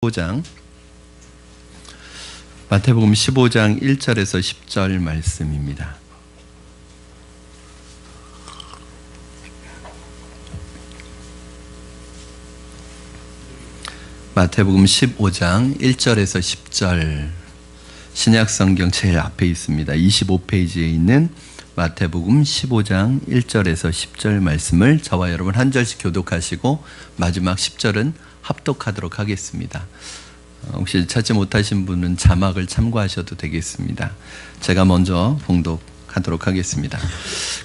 15장 마태복음 15장 1절에서 10절 말씀입니다. 마태복음 15장 1절에서 10절 신약성경 제일 앞에 있습니다. 25페이지에 있는 마태복음 15장 1절에서 10절 말씀을 저와 여러분 한 절씩 교독하시고 마지막 10절은 합독하도록 하겠습니다. 혹시 찾지 못하신 분은 자막을 참고하셔도 되겠습니다. 제가 먼저 봉독하도록 하겠습니다.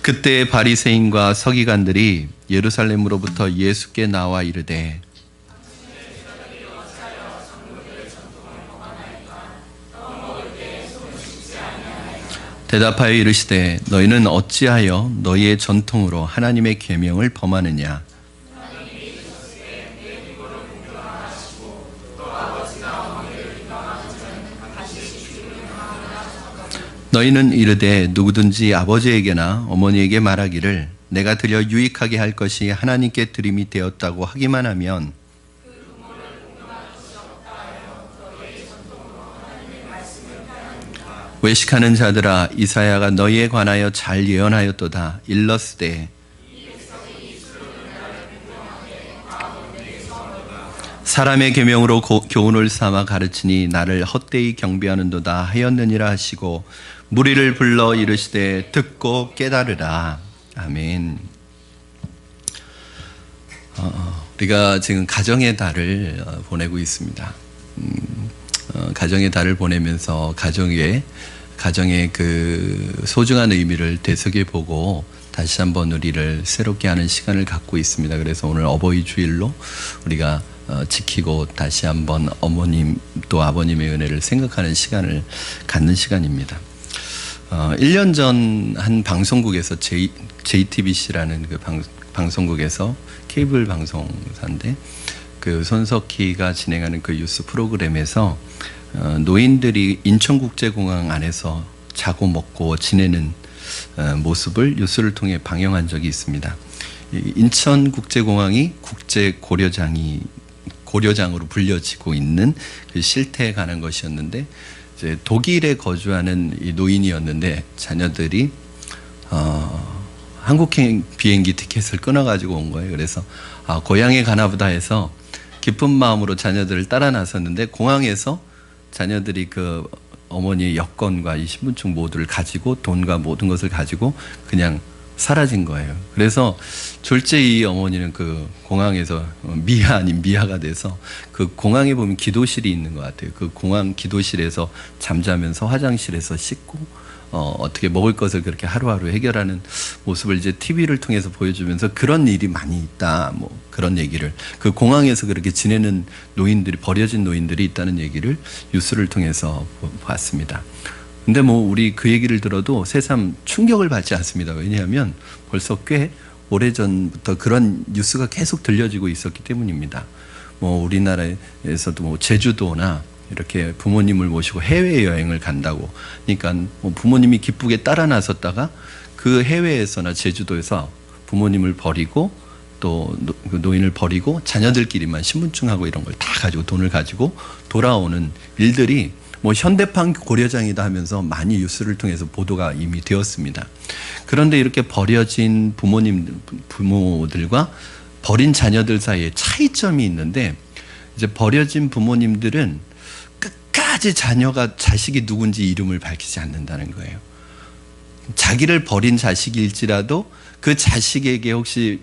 그때 바리새인과 서기관들이 예루살렘으로부터 예수께 나와 이르되 대답하여 이르시되 너희는 어찌하여 너희의 전통으로 하나님의 계명을 범하느냐. 너희는 이르되 누구든지 아버지에게나 어머니에게 말하기를 내가 드려 유익하게 할 것이 하나님께 드림이 되었다고 하기만 하면 외식하는 자들아 이사야가 너희에 관하여 잘 예언하였도다. 일러스되 사람의 계명으로 교훈을 삼아 가르치니 나를 헛되이 경배하는도다 하였느니라 하시고 무리를 불러 이르시되 듣고 깨달으라. 아멘. 우리가 지금 가정의 달을 보내고 있습니다. 가정의 달을 보내면서 가정의 그 소중한 의미를 되새겨보고 다시 한번 우리를 새롭게 하는 시간을 갖고 있습니다. 그래서 오늘 어버이 주일로 우리가 지키고 다시 한번 어머님 또 아버님의 은혜를 생각하는 시간을 갖는 시간입니다. 1년 전 한 방송국에서 JTBC라는 그 방송국에서 케이블 방송사인데 그 손석희가 진행하는 그 뉴스 프로그램에서 노인들이 인천국제공항 안에서 자고 먹고 지내는 모습을 뉴스를 통해 방영한 적이 있습니다. 인천국제공항이 고려장으로 불려지고 있는 그 실태에 관한 것이었는데 이제 독일에 거주하는 이 노인이었는데 자녀들이 한국행 비행기 티켓을 끊어가지고 온 거예요. 그래서 고향에 가나보다 해서 기쁜 마음으로 자녀들을 따라 나섰는데 공항에서 자녀들이 그 어머니의 여권과 이 신분증 모두를 가지고 돈과 모든 것을 가지고 그냥 사라진 거예요. 그래서 졸제 이 어머니는 그 공항에서 미아 아닌 미아가 돼서 그 공항에 보면 기도실이 있는 것 같아요. 그 공항 기도실에서 잠자면서 화장실에서 씻고 어떻게 먹을 것을 그렇게 하루하루 해결하는 모습을 이제 TV를 통해서 보여주면서 그런 일이 많이 있다. 뭐 그런 얘기를 그 공항에서 그렇게 지내는 노인들이 버려진 노인들이 있다는 얘기를 뉴스를 통해서 봤습니다. 근데 뭐 우리 그 얘기를 들어도 새삼 충격을 받지 않습니다. 왜냐하면 벌써 꽤 오래전부터 그런 뉴스가 계속 들려지고 있었기 때문입니다. 뭐 우리나라에서도 뭐 제주도나 이렇게 부모님을 모시고 해외여행을 간다고 그러니까 뭐 부모님이 기쁘게 따라 나섰다가 그 해외에서나 제주도에서 부모님을 버리고 또 노인을 버리고 자녀들끼리만 신분증하고 이런 걸 다 가지고 돈을 가지고 돌아오는 일들이 뭐 현대판 고려장이다 하면서 많이 뉴스를 통해서 보도가 이미 되었습니다. 그런데 이렇게 버려진 부모들과 버린 자녀들 사이에 차이점이 있는데 이제 버려진 부모님들은 끝까지 자식이 누군지 이름을 밝히지 않는다는 거예요. 자기를 버린 자식일지라도 그 자식에게 혹시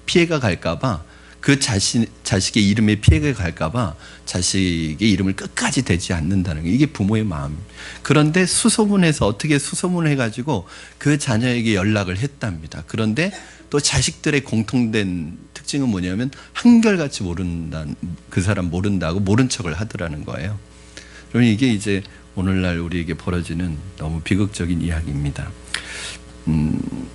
피해가 갈까봐 그 자식의 이름에 피해가 갈까봐 자식의 이름을 끝까지 대지 않는다는 거예요. 이게 부모의 마음. 그런데 어떻게 수소문을 해가지고 그 자녀에게 연락을 했답니다. 그런데 또 자식들의 공통된 특징은 뭐냐면 한결같이 그 사람 모른다고 모른 척을 하더라는 거예요. 그러면 이게 이제 오늘날 우리에게 벌어지는 너무 비극적인 이야기입니다.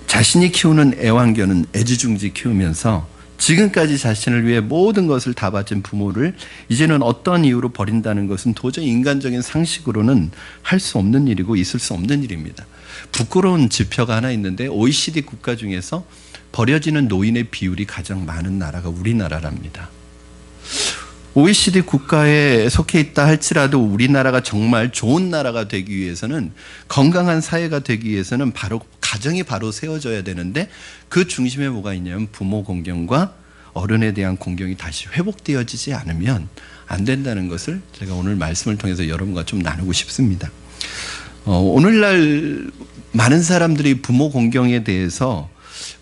자신이 키우는 애완견은 애지중지 키우면서 지금까지 자신을 위해 모든 것을 다 바친 부모를 이제는 어떤 이유로 버린다는 것은 도저히 인간적인 상식으로는 할 수 없는 일이고 있을 수 없는 일입니다. 부끄러운 지표가 하나 있는데 OECD 국가 중에서 버려지는 노인의 비율이 가장 많은 나라가 우리나라랍니다. OECD 국가에 속해 있다 할지라도 우리나라가 정말 좋은 나라가 되기 위해서는, 건강한 사회가 되기 위해서는 바로 가정이 바로 세워져야 되는데, 그 중심에 뭐가 있냐면 부모 공경과 어른에 대한 공경이 다시 회복되어지지 않으면 안 된다는 것을 제가 오늘 말씀을 통해서 여러분과 좀 나누고 싶습니다. 오늘날 많은 사람들이 부모 공경에 대해서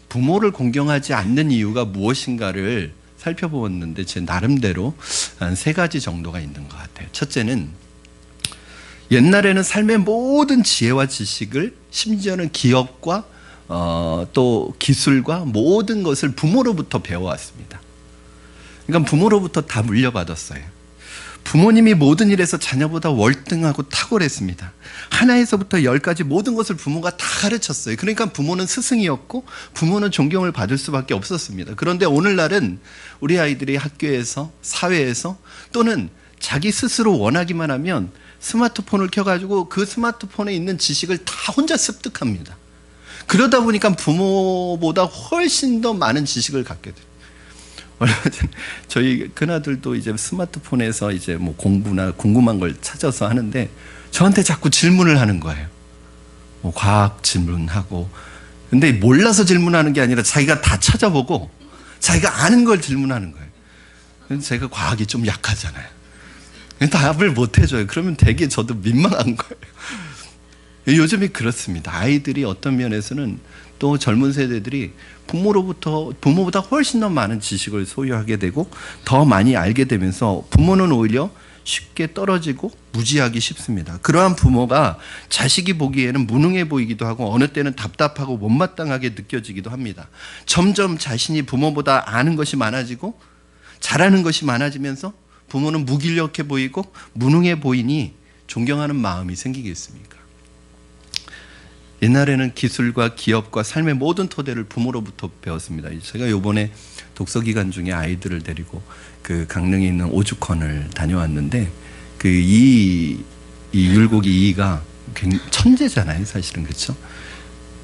부모를 공경하지 않는 이유가 무엇인가를 살펴보았는데, 제 나름대로 한 3가지 정도가 있는 것 같아요. 첫째는, 옛날에는 삶의 모든 지혜와 지식을, 심지어는 기업과 또 기술과 모든 것을 부모로부터 배워왔습니다. 그러니까 부모로부터 다 물려받았어요. 부모님이 모든 일에서 자녀보다 월등하고 탁월했습니다. 하나에서부터 10까지 모든 것을 부모가 다 가르쳤어요. 그러니까 부모는 스승이었고 부모는 존경을 받을 수밖에 없었습니다. 그런데 오늘날은 우리 아이들이 학교에서, 사회에서, 또는 자기 스스로 원하기만 하면 스마트폰을 켜가지고 그 스마트폰에 있는 지식을 다 혼자 습득합니다. 그러다 보니까 부모보다 훨씬 더 많은 지식을 갖게 돼요. 얼마 전에 저희 큰아들도 이제 스마트폰에서 이제 뭐 공부나 궁금한 걸 찾아서 하는데, 저한테 자꾸 질문을 하는 거예요. 뭐 과학 질문하고. 근데 몰라서 질문하는 게 아니라 자기가 다 찾아보고 자기가 아는 걸 질문하는 거예요. 근데 제가 과학이 좀 약하잖아요. 답을 못 해줘요. 그러면 되게 저도 민망한 거예요. 요즘이 그렇습니다. 아이들이 어떤 면에서는, 또 젊은 세대들이 부모보다 훨씬 더 많은 지식을 소유하게 되고 더 많이 알게 되면서 부모는 오히려 쉽게 떨어지고 무지하기 쉽습니다. 그러한 부모가 자식이 보기에는 무능해 보이기도 하고 어느 때는 답답하고 못마땅하게 느껴지기도 합니다. 점점 자신이 부모보다 아는 것이 많아지고 잘하는 것이 많아지면서 부모는 무기력해 보이고 무능해 보이니 존경하는 마음이 생기겠습니까? 옛날에는 기술과 기업과 삶의 모든 토대를 부모로부터 배웠습니다. 제가 이번에 독서기간 중에 아이들을 데리고 그 강릉에 있는 오죽헌을 다녀왔는데, 이 율곡이 이이가 천재잖아요, 사실은. 그렇죠?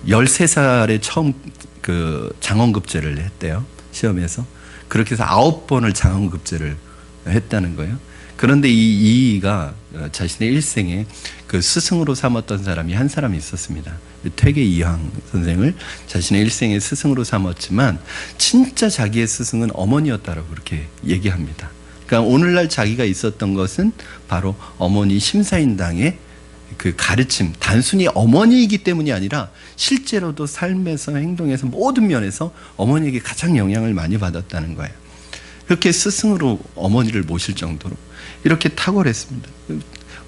13살에 처음 그 장원급제를 했대요, 시험에서. 그렇게 해서 9번을 장원급제를 했다는 거예요. 그런데 이 이이가 자신의 일생에 그 스승으로 삼았던 사람이 한 사람이 있었습니다. 퇴계 이황 선생을 자신의 일생의 스승으로 삼았지만 진짜 자기의 스승은 어머니였다라고 그렇게 얘기합니다. 그러니까 오늘날 자기가 있었던 것은 바로 어머니 심사인당의 그 가르침, 단순히 어머니이기 때문이 아니라 실제로도 삶에서, 행동에서, 모든 면에서 어머니에게 가장 영향을 많이 받았다는 거예요. 그렇게 스승으로 어머니를 모실 정도로 이렇게 탁월했습니다.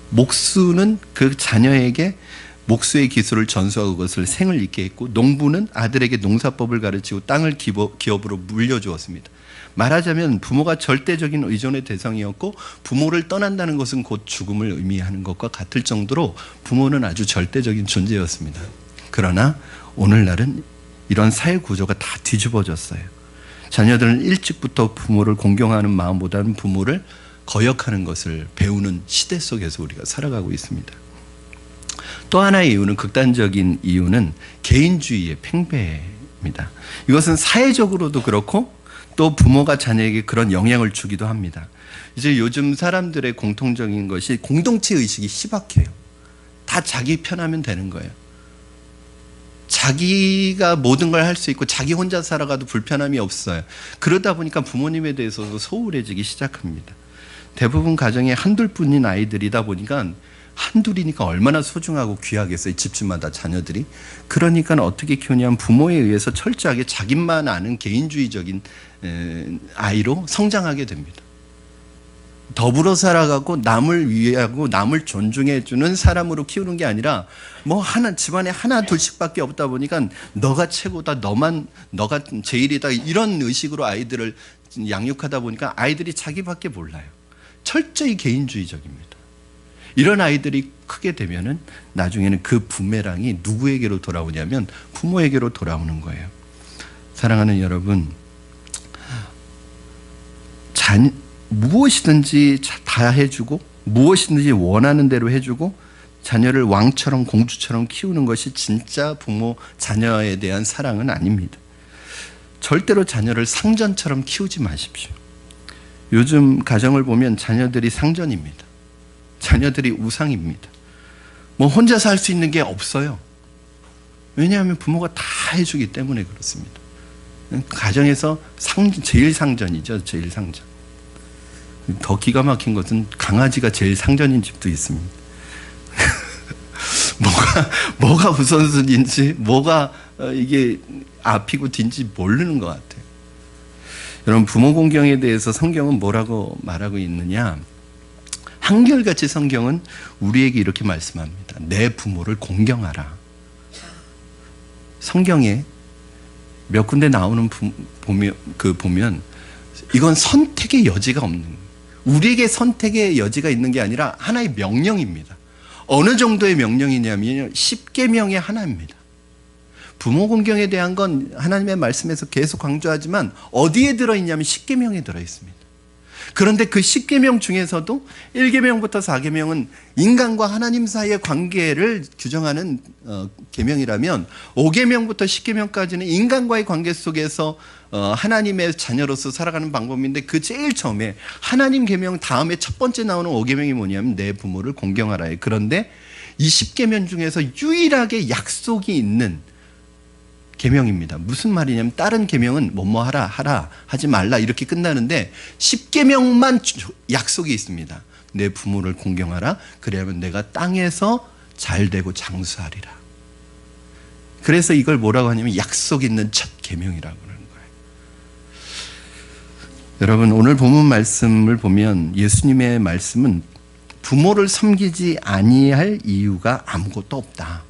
목수는 그 자녀에게 목수의 기술을 전수하고 그것을 생을 잇게 했고, 농부는 아들에게 농사법을 가르치고 땅을 기업으로 물려주었습니다. 말하자면 부모가 절대적인 의존의 대상이었고, 부모를 떠난다는 것은 곧 죽음을 의미하는 것과 같을 정도로 부모는 아주 절대적인 존재였습니다. 그러나 오늘날은 이런 사회 구조가 다 뒤집어졌어요. 자녀들은 일찍부터 부모를 공경하는 마음보다는 부모를 거역하는 것을 배우는 시대 속에서 우리가 살아가고 있습니다. 또 하나의 이유는, 극단적인 이유는 개인주의의 팽배입니다. 이것은 사회적으로도 그렇고 또 부모가 자녀에게 그런 영향을 주기도 합니다. 이제 요즘 사람들의 공통적인 것이 공동체 의식이 희박해요. 다 자기 편하면 되는 거예요. 자기가 모든 걸 할 수 있고 자기 혼자 살아가도 불편함이 없어요. 그러다 보니까 부모님에 대해서도 소홀해지기 시작합니다. 대부분 가정에 한둘뿐인 아이들이다 보니까, 한둘이니까 얼마나 소중하고 귀하겠어요, 집집마다 자녀들이. 그러니까 어떻게 키우냐면 부모에 의해서 철저하게 자기만 아는 개인주의적인 아이로 성장하게 됩니다. 더불어 살아가고 남을 위하고 남을 존중해 주는 사람으로 키우는 게 아니라, 뭐 집안에 하나 둘씩밖에 없다 보니까 너가 최고다, 너가 제일이다, 이런 의식으로 아이들을 양육하다 보니까 아이들이 자기밖에 몰라요. 철저히 개인주의적입니다. 이런 아이들이 크게 되면은 나중에는 그 부메랑이 누구에게로 돌아오냐면 부모에게로 돌아오는 거예요. 사랑하는 여러분, 무엇이든지 다 해주고 무엇이든지 원하는 대로 해주고 자녀를 왕처럼 공주처럼 키우는 것이 진짜 부모 자녀에 대한 사랑은 아닙니다. 절대로 자녀를 상전처럼 키우지 마십시오. 요즘 가정을 보면 자녀들이 상전입니다. 자녀들이 우상입니다. 뭐 혼자 살 수 있는 게 없어요. 왜냐하면 부모가 다 해주기 때문에 그렇습니다. 가정에서 제일 상전이죠. 제일 상전. 더 기가 막힌 것은 강아지가 제일 상전인 집도 있습니다. 뭐가 우선순위인지, 뭐가 이게 앞이고 뒤인지 모르는 것 같아요. 여러분, 부모 공경에 대해서 성경은 뭐라고 말하고 있느냐? 한결같이 성경은 우리에게 이렇게 말씀합니다. 내 부모를 공경하라. 성경에 몇 군데 나오는 보면 이건 선택의 여지가 없는 거예요. 우리에게 선택의 여지가 있는 게 아니라 하나의 명령입니다. 어느 정도의 명령이냐면 10계명의 하나입니다. 부모 공경에 대한 건 하나님의 말씀에서 계속 강조하지만 어디에 들어있냐면 10계명에 들어있습니다. 그런데 그 10계명 중에서도 1계명부터 4계명은 인간과 하나님 사이의 관계를 규정하는 계명이라면 5계명부터 10계명까지는 인간과의 관계 속에서 하나님의 자녀로서 살아가는 방법인데, 그 제일 처음에 하나님 계명 다음에 첫 번째 나오는 5계명이 뭐냐면 내 부모를 공경하라예요. 그런데 이 10계명 중에서 유일하게 약속이 있는 계명입니다. 무슨 말이냐면 다른 계명은 뭐뭐 하라 하지 말라 이렇게 끝나는데 10계명만 약속이 있습니다. 내 부모를 공경하라. 그래야만 내가 땅에서 잘되고 장수하리라. 그래서 이걸 뭐라고 하냐면 약속 있는 첫 계명이라고 하는 거예요. 여러분, 오늘 본문 말씀을 보면 예수님의 말씀은 부모를 섬기지 아니할 이유가 아무것도 없다.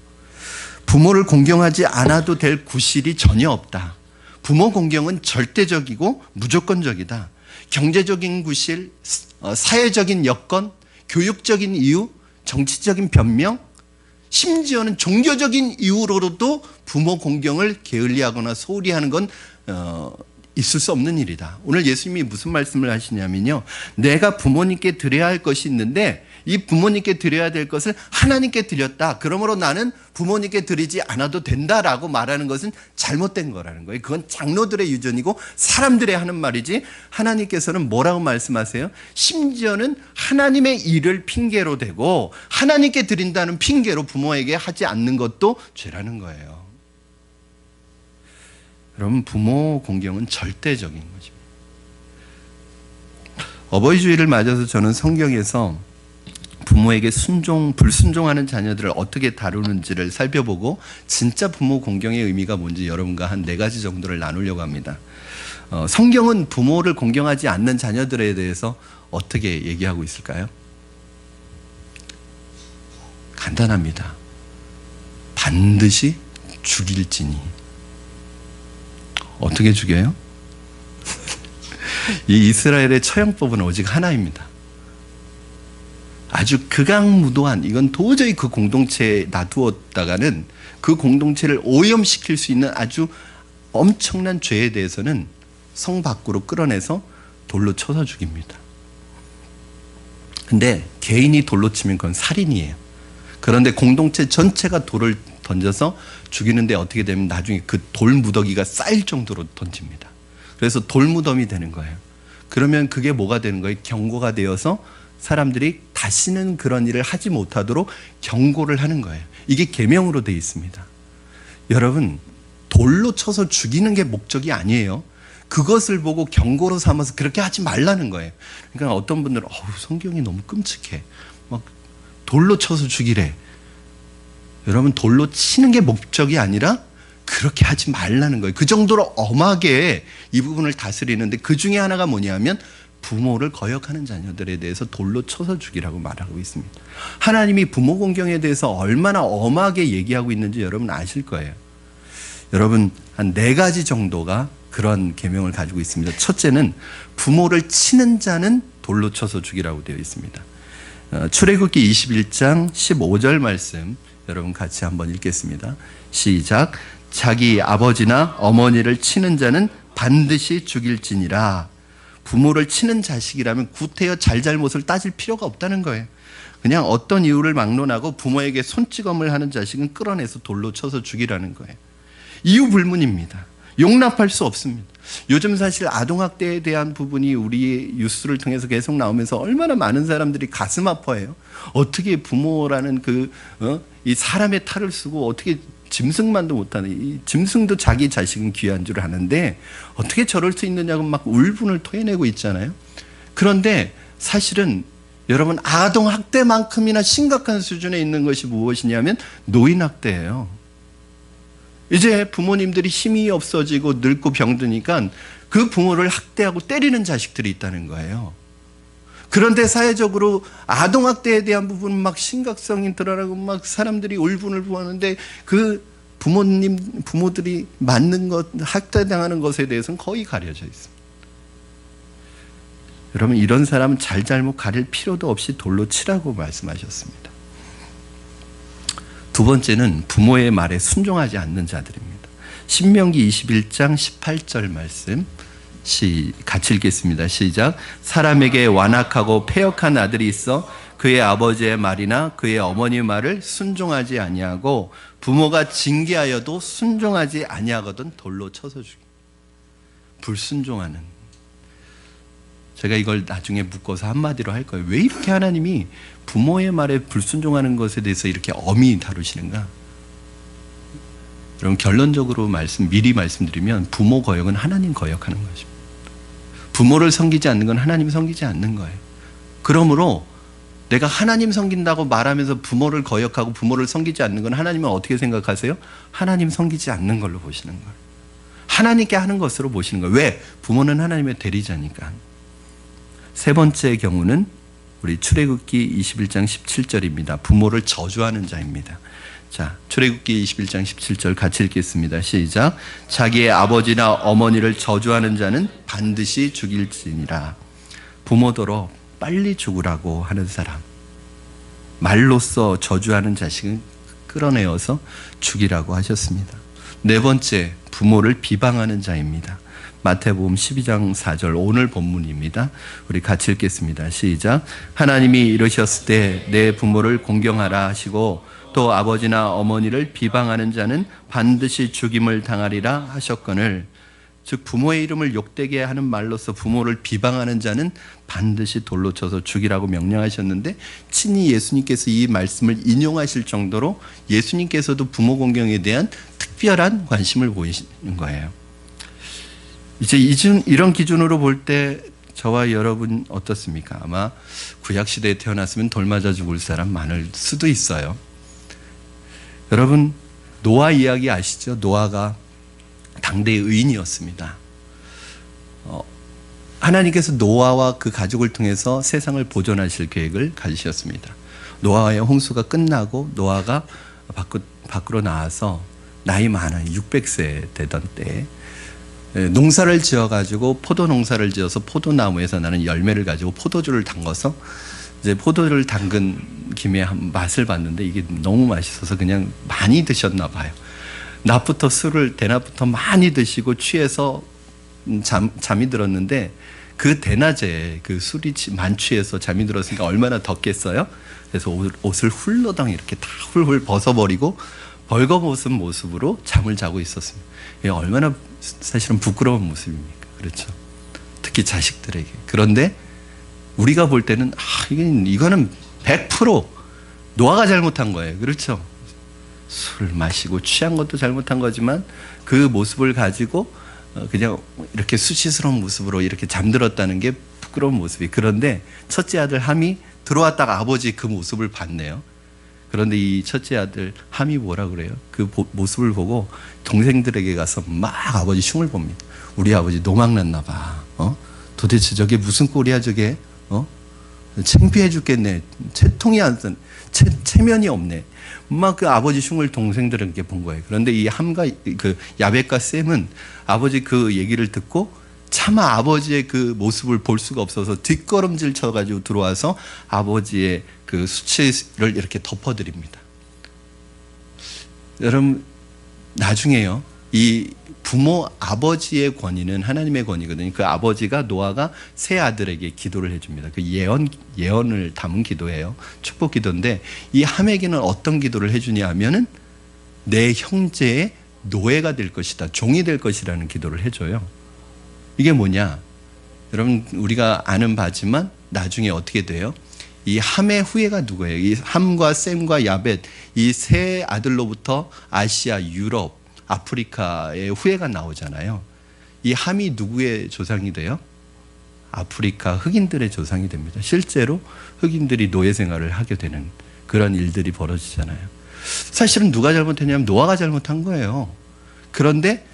부모를 공경하지 않아도 될 구실이 전혀 없다. 부모 공경은 절대적이고 무조건적이다. 경제적인 구실, 사회적인 여건, 교육적인 이유, 정치적인 변명, 심지어는 종교적인 이유로도 부모 공경을 게을리하거나 소홀히 하는 건 있을 수 없는 일이다. 오늘 예수님이 무슨 말씀을 하시냐면요, 내가 부모님께 드려야 할 것이 있는데 이 부모님께 드려야 될 것을 하나님께 드렸다. 그러므로 나는 부모님께 드리지 않아도 된다라고 말하는 것은 잘못된 거라는 거예요. 그건 장로들의 유전이고 사람들의 하는 말이지, 하나님께서는 뭐라고 말씀하세요? 심지어는 하나님의 일을 핑계로 대고 하나님께 드린다는 핑계로 부모에게 하지 않는 것도 죄라는 거예요. 여러분, 부모 공경은 절대적인 것입니다. 어버이 주일을 맞아서 저는 성경에서 부모에게 불순종하는 자녀들을 어떻게 다루는지를 살펴보고 진짜 부모 공경의 의미가 뭔지 여러분과 한 4가지 정도를 나누려고 합니다. 성경은 부모를 공경하지 않는 자녀들에 대해서 어떻게 얘기하고 있을까요? 간단합니다. 반드시 죽일지니. 어떻게 죽여요? 이 이스라엘의 처형법은 오직 하나입니다. 아주 극악무도한, 이건 도저히 그 공동체에 놔두었다가는 그 공동체를 오염시킬 수 있는 아주 엄청난 죄에 대해서는 성 밖으로 끌어내서 돌로 쳐서 죽입니다. 근데 개인이 돌로 치면 그건 살인이에요. 그런데 공동체 전체가 돌을 던져서 죽이는데 어떻게 되면 나중에 그 돌무더기가 쌓일 정도로 던집니다. 그래서 돌무덤이 되는 거예요. 그러면 그게 뭐가 되는 거예요? 경고가 되어서 사람들이 다시는 그런 일을 하지 못하도록 경고를 하는 거예요. 이게 계명으로 되어 있습니다. 여러분, 돌로 쳐서 죽이는 게 목적이 아니에요. 그것을 보고 경고로 삼아서 그렇게 하지 말라는 거예요. 그러니까 어떤 분들은 성경이 너무 끔찍해, 막 돌로 쳐서 죽이래. 여러분, 돌로 치는 게 목적이 아니라 그렇게 하지 말라는 거예요. 그 정도로 엄하게 이 부분을 다스리는데, 그 중에 하나가 뭐냐면 부모를 거역하는 자녀들에 대해서 돌로 쳐서 죽이라고 말하고 있습니다. 하나님이 부모 공경에 대해서 얼마나 엄하게 얘기하고 있는지 여러분 아실 거예요. 여러분, 한 4가지 정도가 그런 계명을 가지고 있습니다. 첫째는 부모를 치는 자는 돌로 쳐서 죽이라고 되어 있습니다. 출애굽기 21장 15절 말씀 여러분 같이 한번 읽겠습니다. 시작. 자기 아버지나 어머니를 치는 자는 반드시 죽일지니라. 부모를 치는 자식이라면 구태여 잘잘못을 따질 필요가 없다는 거예요. 그냥 어떤 이유를 막론하고 부모에게 손찌검을 하는 자식은 끌어내서 돌로 쳐서 죽이라는 거예요. 이유 불문입니다. 용납할 수 없습니다. 요즘 사실 아동학대에 대한 부분이 우리 뉴스를 통해서 계속 나오면서 얼마나 많은 사람들이 가슴 아파해요. 어떻게 부모라는 이 사람의 탈을 쓰고 어떻게 짐승만도 못하는, 이 짐승도 자기 자식은 귀한 줄 아는데 어떻게 저럴 수 있느냐고 막 울분을 토해내고 있잖아요. 그런데 사실은 여러분, 아동학대만큼이나 심각한 수준에 있는 것이 무엇이냐면 노인학대예요. 이제 부모님들이 힘이 없어지고 늙고 병드니까 그 부모를 학대하고 때리는 자식들이 있다는 거예요. 그런데 사회적으로 아동학대에 대한 부분은 막 심각성이 드러나고 막 사람들이 울분을 부었는데 그 부모들이 맞는 것, 학대당하는 것에 대해서는 거의 가려져 있습니다. 여러분, 이런 사람은 잘잘못 가릴 필요도 없이 돌로 치라고 말씀하셨습니다. 두 번째는 부모의 말에 순종하지 않는 자들입니다. 신명기 21장 18절 말씀 같이 읽겠습니다. 시작. 사람에게 완악하고 패역한 아들이 있어 그의 아버지의 말이나 그의 어머니의 말을 순종하지 아니하고 부모가 징계하여도 순종하지 아니하거든 돌로 쳐서 죽이. 불순종하는. 제가 이걸 나중에 묶어서 한마디로 할 거예요. 왜 이렇게 하나님이 부모의 말에 불순종하는 것에 대해서 이렇게 엄히 다루시는가? 여러분, 결론적으로 미리 말씀드리면 부모 거역은 하나님 거역하는 것입니다. 부모를 섬기지 않는 건 하나님 섬기지 않는 거예요. 그러므로 내가 하나님 섬긴다고 말하면서 부모를 거역하고 부모를 섬기지 않는 건 하나님은 어떻게 생각하세요? 하나님 섬기지 않는 걸로 보시는 거예요. 하나님께 하는 것으로 보시는 거예요. 왜? 부모는 하나님의 대리자니까. 세 번째 경우는 우리 출애굽기 21장 17절입니다. 부모를 저주하는 자입니다. 자, 출애굽기 21장 17절 같이 읽겠습니다. 시작. 자기의 아버지나 어머니를 저주하는 자는 반드시 죽일지니라. 부모더러 빨리 죽으라고 하는 사람, 말로써 저주하는 자식은 끌어내어서 죽이라고 하셨습니다. 네 번째, 부모를 비방하는 자입니다. 마태복음 12장 4절 오늘 본문입니다. 우리 같이 읽겠습니다. 시작. 하나님이 이르셨을 때 내 부모를 공경하라 하시고 또 아버지나 어머니를 비방하는 자는 반드시 죽임을 당하리라 하셨거늘, 즉 부모의 이름을 욕되게 하는 말로서 부모를 비방하는 자는 반드시 돌로 쳐서 죽이라고 명령하셨는데, 친히 예수님께서 이 말씀을 인용하실 정도로 예수님께서도 부모 공경에 대한 특별한 관심을 보이시는 거예요. 이제 이런 기준으로 볼 때 저와 여러분 어떻습니까? 아마 구약시대에 태어났으면 돌 맞아 죽을 사람 많을 수도 있어요. 여러분, 노아 이야기 아시죠? 노아가 당대의 의인이었습니다. 하나님께서 노아와 그 가족을 통해서 세상을 보존하실 계획을 가지셨습니다. 노아의 홍수가 끝나고 노아가 밖으로 나와서 나이 많은 600세 되던 때에 농사를 지어가지고 포도 농사를 지어서 포도나무에서 나는 열매를 가지고 포도주를 담궈서 이제 포도를 담근 김에 한 맛을 봤는데 이게 너무 맛있어서 그냥 많이 드셨나 봐요. 낮부터 대낮부터 많이 드시고 취해서 잠이 들었는데, 그 대낮에 그 술이 만취해서 잠이 들었으니까 얼마나 덥겠어요? 그래서 옷을 훌러덩 이렇게 다 훌훌 벗어버리고 벌거벗은 모습으로 잠을 자고 있었습니다. 이게 얼마나 사실은 부끄러운 모습입니까? 그렇죠. 특히 자식들에게. 그런데 우리가 볼 때는 이거는 100% 노아가 잘못한 거예요. 그렇죠. 술 마시고 취한 것도 잘못한 거지만 그 모습을 가지고 그냥 이렇게 수치스러운 모습으로 이렇게 잠들었다는 게 부끄러운 모습이. 그런데 첫째 아들 함이 들어왔다가 아버지 그 모습을 봤네요. 그런데 이 첫째 아들 함이 뭐라 그래요? 그 모습을 보고 동생들에게 가서 막 아버지 흉을 봅니다. 우리 아버지 노망났나 봐. 도대체 저게 무슨 꼴이야 저게? 창피해 죽겠네. 채통이 안 쓴, 체면이 없네. 막 그 아버지 흉을 동생들에게 본 거예요. 그런데 이 함과 그 야벳과 셈은 아버지 그 얘기를 듣고 차마 아버지의 그 모습을 볼 수가 없어서 뒷걸음질 쳐가지고 들어와서 아버지의 그 수치를 이렇게 덮어드립니다. 여러분, 나중에요, 이 부모 아버지의 권위는 하나님의 권위거든요. 그 아버지가 노아가 세 아들에게 기도를 해줍니다. 그 예언을 담은 기도예요. 축복 기도인데 이 함에게는 어떤 기도를 해주냐 하면은 내 형제의 노예가 될 것이다, 종이 될 것이라는 기도를 해줘요. 이게 뭐냐? 여러분 우리가 아는 바지만 나중에 어떻게 돼요? 이 함의 후예가 누구예요? 이 함과 셈과 야벳 이 세 아들로부터 아시아, 유럽, 아프리카의 후예가 나오잖아요. 이 함이 누구의 조상이 돼요? 아프리카 흑인들의 조상이 됩니다. 실제로 흑인들이 노예 생활을 하게 되는 그런 일들이 벌어지잖아요. 사실은 누가 잘못했냐면 노아가 잘못한 거예요. 그런데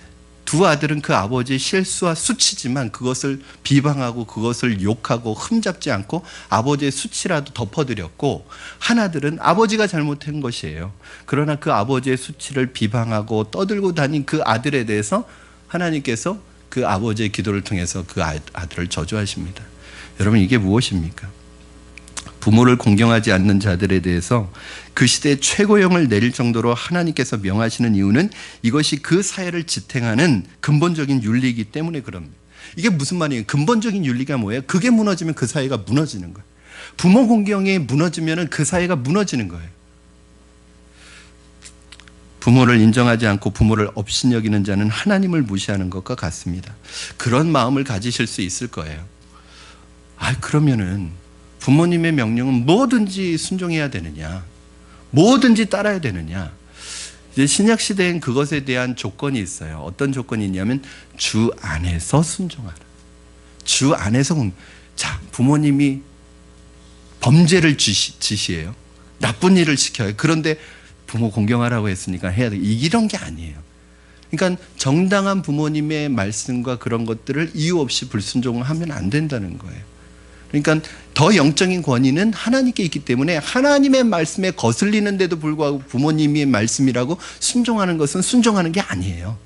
두 아들은 그 아버지의 실수와 수치지만 그것을 비방하고 그것을 욕하고 흠잡지 않고 아버지의 수치라도 덮어드렸고, 한 아들은 아버지가 잘못한 것이에요. 그러나 그 아버지의 수치를 비방하고 떠들고 다닌 그 아들에 대해서 하나님께서 그 아버지의 기도를 통해서 그 아들을 저주하십니다. 여러분 이게 무엇입니까? 부모를 공경하지 않는 자들에 대해서 그 시대의 최고형을 내릴 정도로 하나님께서 명하시는 이유는 이것이 그 사회를 지탱하는 근본적인 윤리이기 때문에 그럽니다. 이게 무슨 말이에요? 근본적인 윤리가 뭐예요? 그게 무너지면 그 사회가 무너지는 거예요. 부모 공경이 무너지면 그 사회가 무너지는 거예요. 부모를 인정하지 않고 부모를 업신여기는 자는 하나님을 무시하는 것과 같습니다. 그런 마음을 가지실 수 있을 거예요. 그러면은 부모님의 명령은 뭐든지 순종해야 되느냐? 뭐든지 따라야 되느냐? 이제 신약 시대엔 그것에 대한 조건이 있어요. 어떤 조건이 있냐면 주 안에서 순종하라. 주 안에서 자, 부모님이 범죄를 지시해요. 나쁜 일을 시켜요. 그런데 부모 공경하라고 했으니까 해야 돼. 이런 게 아니에요. 그러니까 정당한 부모님의 말씀과 그런 것들을 이유 없이 불순종하면 안 된다는 거예요. 그러니까 더 영적인 권위는 하나님께 있기 때문에 하나님의 말씀에 거슬리는데도 불구하고 부모님의 말씀이라고 순종하는 것은 순종하는 게 아니에요.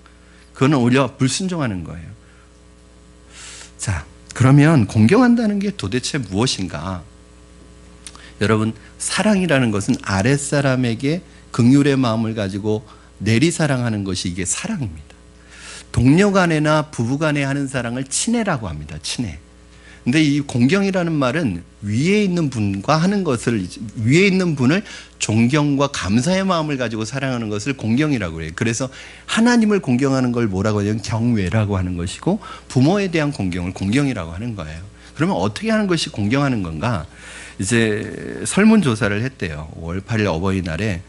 그건 오히려 불순종하는 거예요. 자, 그러면 공경한다는 게 도대체 무엇인가? 여러분, 사랑이라는 것은 아랫사람에게 긍휼의 마음을 가지고 내리사랑하는 것이 이게 사랑입니다. 동료간에나 부부간에 하는 사랑을 친애라고 합니다. 친애. 근데 이 공경이라는 말은 위에 있는 분과 하는 것을, 위에 있는 분을 존경과 감사의 마음을 가지고 사랑하는 것을 공경이라고 해요. 그래서 하나님을 공경하는 걸 뭐라고 하냐면 경외라고 하는 것이고, 부모에 대한 공경을 공경이라고 하는 거예요. 그러면 어떻게 하는 것이 공경하는 건가? 이제 설문조사를 했대요. 5월 8일 어버이날에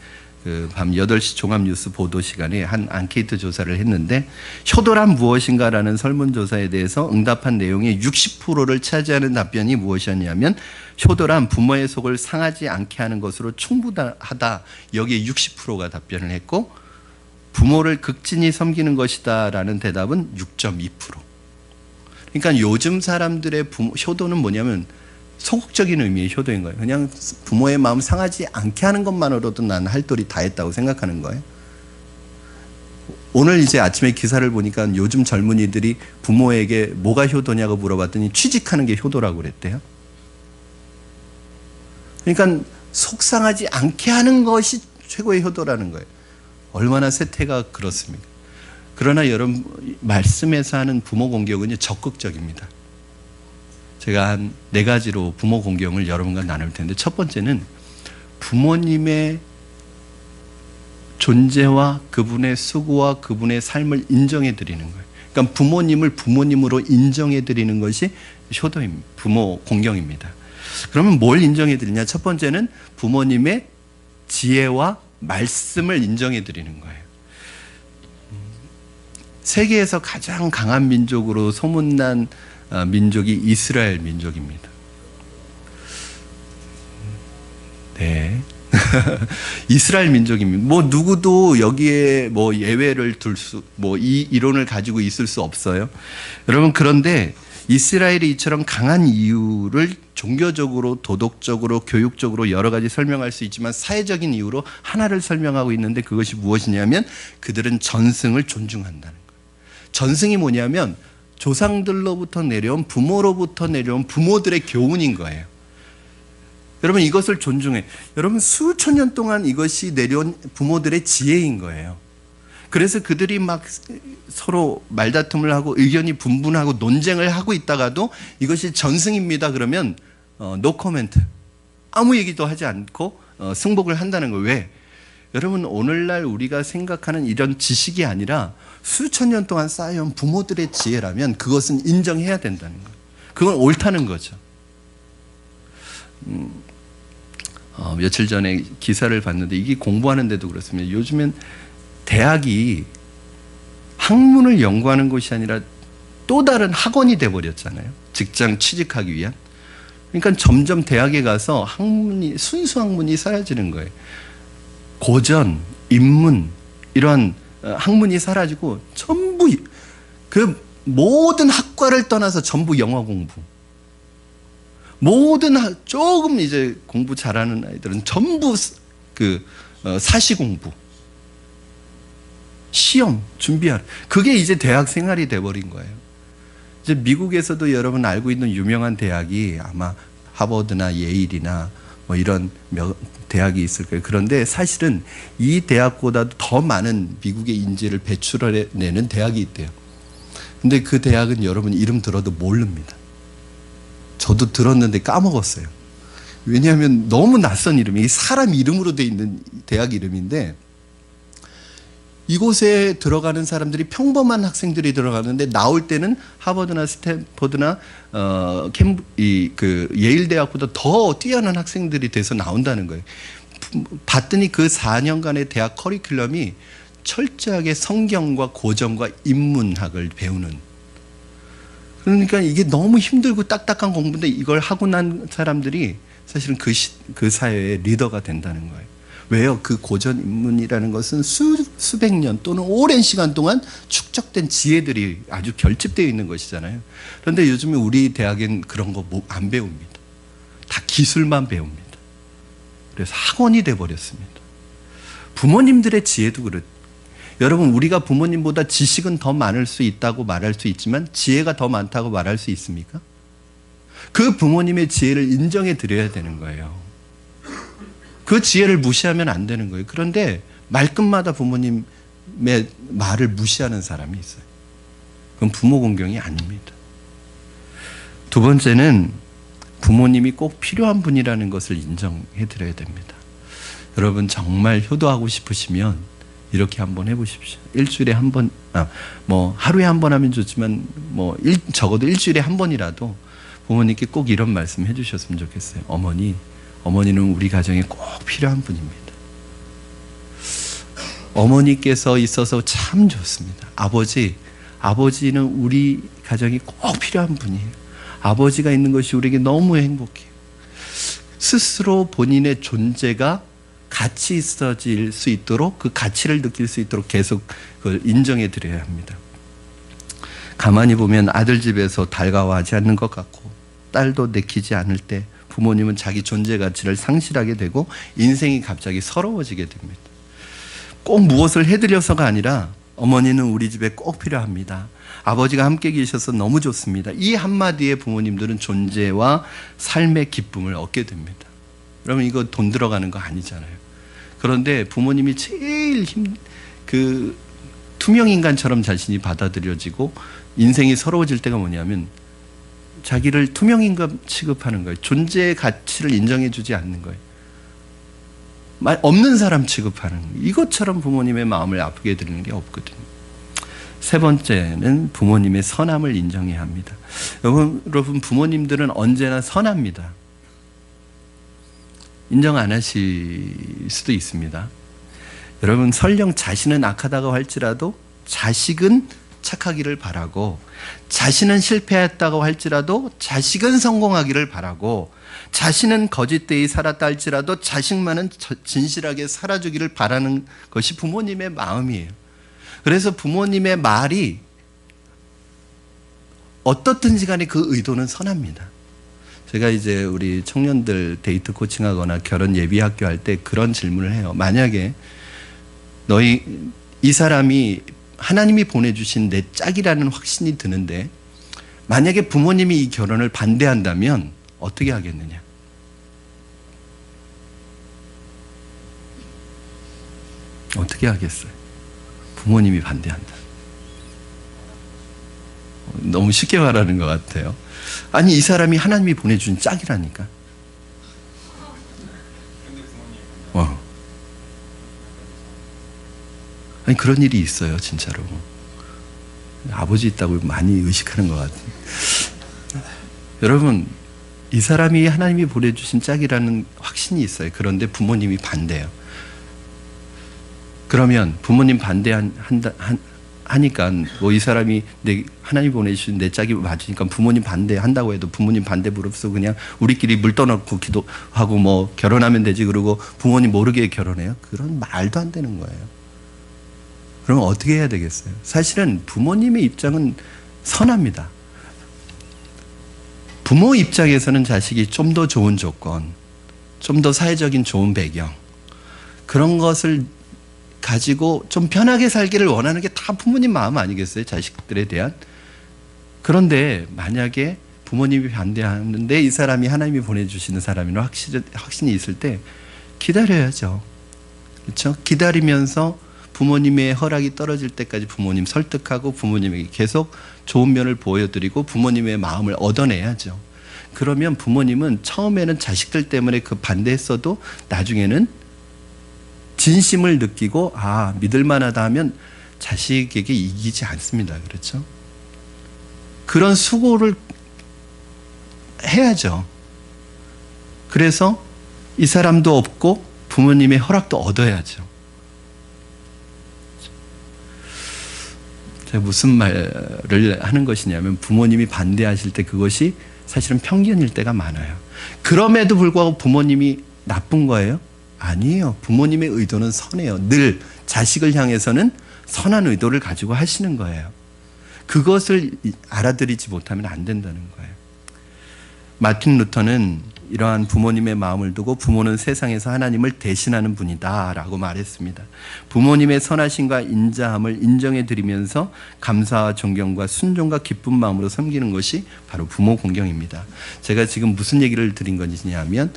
그 밤 8시 종합뉴스 보도 시간에 한 앙케이트 조사를 했는데, 효도란 무엇인가라는 설문조사에 대해서 응답한 내용의 60%를 차지하는 답변이 무엇이었냐면, 효도란 부모의 속을 상하지 않게 하는 것으로 충분하다. 여기에 60%가 답변을 했고, 부모를 극진히 섬기는 것이다 라는 대답은 6.2%. 그러니까 요즘 사람들의 효도는 뭐냐면 소극적인 의미의 효도인 거예요. 그냥 부모의 마음 상하지 않게 하는 것만으로도 난 할 도리 다 했다고 생각하는 거예요. 오늘 이제 아침에 기사를 보니까 요즘 젊은이들이 부모에게 뭐가 효도냐고 물어봤더니 취직하는 게 효도라고 그랬대요. 그러니까 속상하지 않게 하는 것이 최고의 효도라는 거예요. 얼마나 세태가 그렇습니까? 그러나 여러분, 말씀에서 하는 부모 공경은 적극적입니다. 제가 한 4가지로 부모 공경을 여러분과 나눌 텐데, 첫 번째는 부모님의 존재와 그분의 수고와 그분의 삶을 인정해 드리는 거예요. 그러니까 부모님을 부모님으로 인정해 드리는 것이 효도입니다. 부모 공경입니다. 그러면 뭘 인정해 드리냐? 첫 번째는 부모님의 지혜와 말씀을 인정해 드리는 거예요. 세계에서 가장 강한 민족으로 소문난 민족이 이스라엘 민족입니다. 네. 이스라엘 민족입니다. 뭐 누구도 여기에 뭐 예외를 이 이론을 가지고 있을 수 없어요. 여러분, 그런데 이스라엘이 이처럼 강한 이유를 종교적으로, 도덕적으로, 교육적으로 여러 가지 설명할 수 있지만 사회적인 이유로 하나를 설명하고 있는데, 그것이 무엇이냐면 그들은 전승을 존중한다는 거예요. 전승이 뭐냐면 조상들로부터 내려온, 부모로부터 내려온 부모들의 교훈인 거예요. 여러분, 이것을 존중해. 여러분, 수천 년 동안 이것이 내려온 부모들의 지혜인 거예요. 그래서 그들이 막 서로 말다툼을 하고 의견이 분분하고 논쟁을 하고 있다가도 이것이 전승입니다 그러면 노 코멘트, 아무 얘기도 하지 않고 승복을 한다는 거예요. 왜? 여러분, 오늘날 우리가 생각하는 이런 지식이 아니라 수천 년 동안 쌓여온 부모들의 지혜라면 그것은 인정해야 된다는 거예요. 그건 옳다는 거죠. 며칠 전에 기사를 봤는데 이게 공부하는데도 그렇습니다. 요즘엔 대학이 학문을 연구하는 곳이 아니라 또 다른 학원이 돼버렸잖아요. 직장 취직하기 위한. 그러니까 점점 대학에 가서 순수 학문이 사라지는 거예요. 고전, 인문 이런 학문이 사라지고 전부 그 모든 학과를 떠나서 전부 영어 공부. 모든 조금 이제 공부 잘하는 아이들은 전부 사시 공부. 시험 준비하는. 그게 이제 대학 생활이 돼버린 거예요. 이제 미국에서도 여러분 알고 있는 유명한 대학이 아마 하버드나 예일이나 뭐 이런 대학이 있을 거예요. 그런데 사실은 이 대학보다도 더 많은 미국의 인재를 배출해내는 대학이 있대요. 근데 그 대학은 여러분 이름 들어도 모릅니다. 저도 들었는데 까먹었어요. 왜냐하면 너무 낯선 이름이 사람 이름으로 돼 있는 대학 이름인데 이곳에 들어가는 사람들이 평범한 학생들이 들어가는데 나올 때는 하버드나 스탠포드나 예일 대학보다 더 뛰어난 학생들이 돼서 나온다는 거예요. 봤더니 그 4년간의 대학 커리큘럼이 철저하게 성경과 고전과 인문학을 배우는. 그러니까 이게 너무 힘들고 딱딱한 공부인데 이걸 하고 난 사람들이 사실은 그 사회의 리더가 된다는 거예요. 왜요? 그 고전 인문이라는 것은 수백 년 또는 오랜 시간 동안 축적된 지혜들이 아주 결집되어 있는 것이잖아요. 그런데 요즘에 우리 대학엔 그런 거 안 배웁니다. 다 기술만 배웁니다. 그래서 학원이 돼버렸습니다. 부모님들의 지혜도 그렇죠. 여러분, 우리가 부모님보다 지식은 더 많을 수 있다고 말할 수 있지만 지혜가 더 많다고 말할 수 있습니까? 그 부모님의 지혜를 인정해 드려야 되는 거예요. 그 지혜를 무시하면 안 되는 거예요. 그런데 말끝마다 부모님의 말을 무시하는 사람이 있어요. 그건 부모 공경이 아닙니다. 두 번째는 부모님이 꼭 필요한 분이라는 것을 인정해 드려야 됩니다. 여러분, 정말 효도하고 싶으시면 이렇게 한번 해보십시오. 일주일에 한 번, 하루에 한 번 하면 좋지만 적어도 일주일에 한 번이라도 부모님께 꼭 이런 말씀 해주셨으면 좋겠어요. 어머니는 우리 가정에 꼭 필요한 분입니다. 어머니께서 있어서 참 좋습니다. 아버지는 우리 가정에 꼭 필요한 분이에요. 아버지가 있는 것이 우리에게 너무 행복해요. 스스로 본인의 존재가 가치 있어질 수 있도록 그 가치를 느낄 수 있도록 계속 그걸 인정해 드려야 합니다. 가만히 보면 아들 집에서 달가워하지 않는 것 같고 딸도 내키지 않을 때 부모님은 자기 존재 가치를 상실하게 되고 인생이 갑자기 서러워지게 됩니다. 꼭 무엇을 해드려서가 아니라 어머니는 우리 집에 꼭 필요합니다. 아버지가 함께 계셔서 너무 좋습니다. 이 한마디에 부모님들은 존재와 삶의 기쁨을 얻게 됩니다. 여러분, 이거 돈 들어가는 거 아니잖아요. 그런데 부모님이 제일 투명인간처럼 자신이 받아들여지고 인생이 서러워질 때가 뭐냐면 자기를 투명인간 취급하는 거예요. 존재의 가치를 인정해주지 않는 거예요. 없는 사람 취급하는 거예요. 이것처럼 부모님의 마음을 아프게 드리는 게 없거든요. 세 번째는 부모님의 선함을 인정해야 합니다. 여러분, 부모님들은 언제나 선합니다. 인정 안 하실 수도 있습니다. 여러분, 설령 자신은 악하다고 할지라도 자식은 착하기를 바라고, 자신은 실패했다고 할지라도 자식은 성공하기를 바라고, 자신은 거짓되이 살았다 할지라도 자식만은 진실하게 살아주기를 바라는 것이 부모님의 마음이에요. 그래서 부모님의 말이 어떻든지 간에 그 의도는 선합니다. 제가 이제 우리 청년들 데이트 코칭하거나 결혼 예비 학교 할 때 그런 질문을 해요. 만약에 이 사람이 하나님이 보내주신 내 짝이라는 확신이 드는데 만약에 부모님이 이 결혼을 반대한다면 어떻게 하겠느냐? 어떻게 하겠어요? 부모님이 반대한다. 너무 쉽게 말하는 것 같아요. 아니, 이 사람이 하나님이 보내준 짝이라니까. 아니 그런 일이 있어요, 진짜로. 아버지 있다고 많이 의식하는 것 같아요. 여러분, 이 사람이 하나님이 보내주신 짝이라는 확신이 있어요. 그런데 부모님이 반대해요. 그러면 부모님 하니까 뭐 이 사람이 하나님 보내주신 내 짝이 맞으니까 부모님 반대한다고 해도 부모님 반대 무릅쓰고 그냥 우리끼리 물 떠놓고 기도하고 뭐 결혼하면 되지 그러고 부모님 모르게 결혼해요? 그런 말도 안 되는 거예요. 그럼 어떻게 해야 되겠어요? 사실은 부모님의 입장은 선합니다. 부모 입장에서는 자식이 좀 더 좋은 조건, 좀 더 사회적인 좋은 배경, 그런 것을 가지고 좀 편하게 살기를 원하는 게 다 부모님 마음 아니겠어요? 자식들에 대한. 그런데 만약에 부모님이 반대하는데 이 사람이 하나님이 보내주시는 사람이라 확신이 있을 때 기다려야죠. 그렇죠? 기다리면서 부모님의 허락이 떨어질 때까지 부모님 설득하고 부모님에게 계속 좋은 면을 보여드리고 부모님의 마음을 얻어내야죠. 그러면 부모님은 처음에는 자식들 때문에 그 반대했어도 나중에는 진심을 느끼고 믿을 만하다 하면 자식에게 이기지 않습니다. 그렇죠? 그런 수고를 해야죠. 그래서 이 사람도 없고 부모님의 허락도 얻어야죠. 제가 무슨 말을 하는 것이냐면 부모님이 반대하실 때 그것이 사실은 편견일 때가 많아요. 그럼에도 불구하고 부모님이 나쁜 거예요? 아니에요. 부모님의 의도는 선해요. 늘 자식을 향해서는 선한 의도를 가지고 하시는 거예요. 그것을 알아들이지 못하면 안 된다는 거예요. 마틴 루터는 이러한 부모님의 마음을 두고 부모는 세상에서 하나님을 대신하는 분이다 라고 말했습니다. 부모님의 선하심과 인자함을 인정해 드리면서 감사와 존경과 순종과 기쁜 마음으로 섬기는 것이 바로 부모 공경입니다. 제가 지금 무슨 얘기를 드린 것이냐면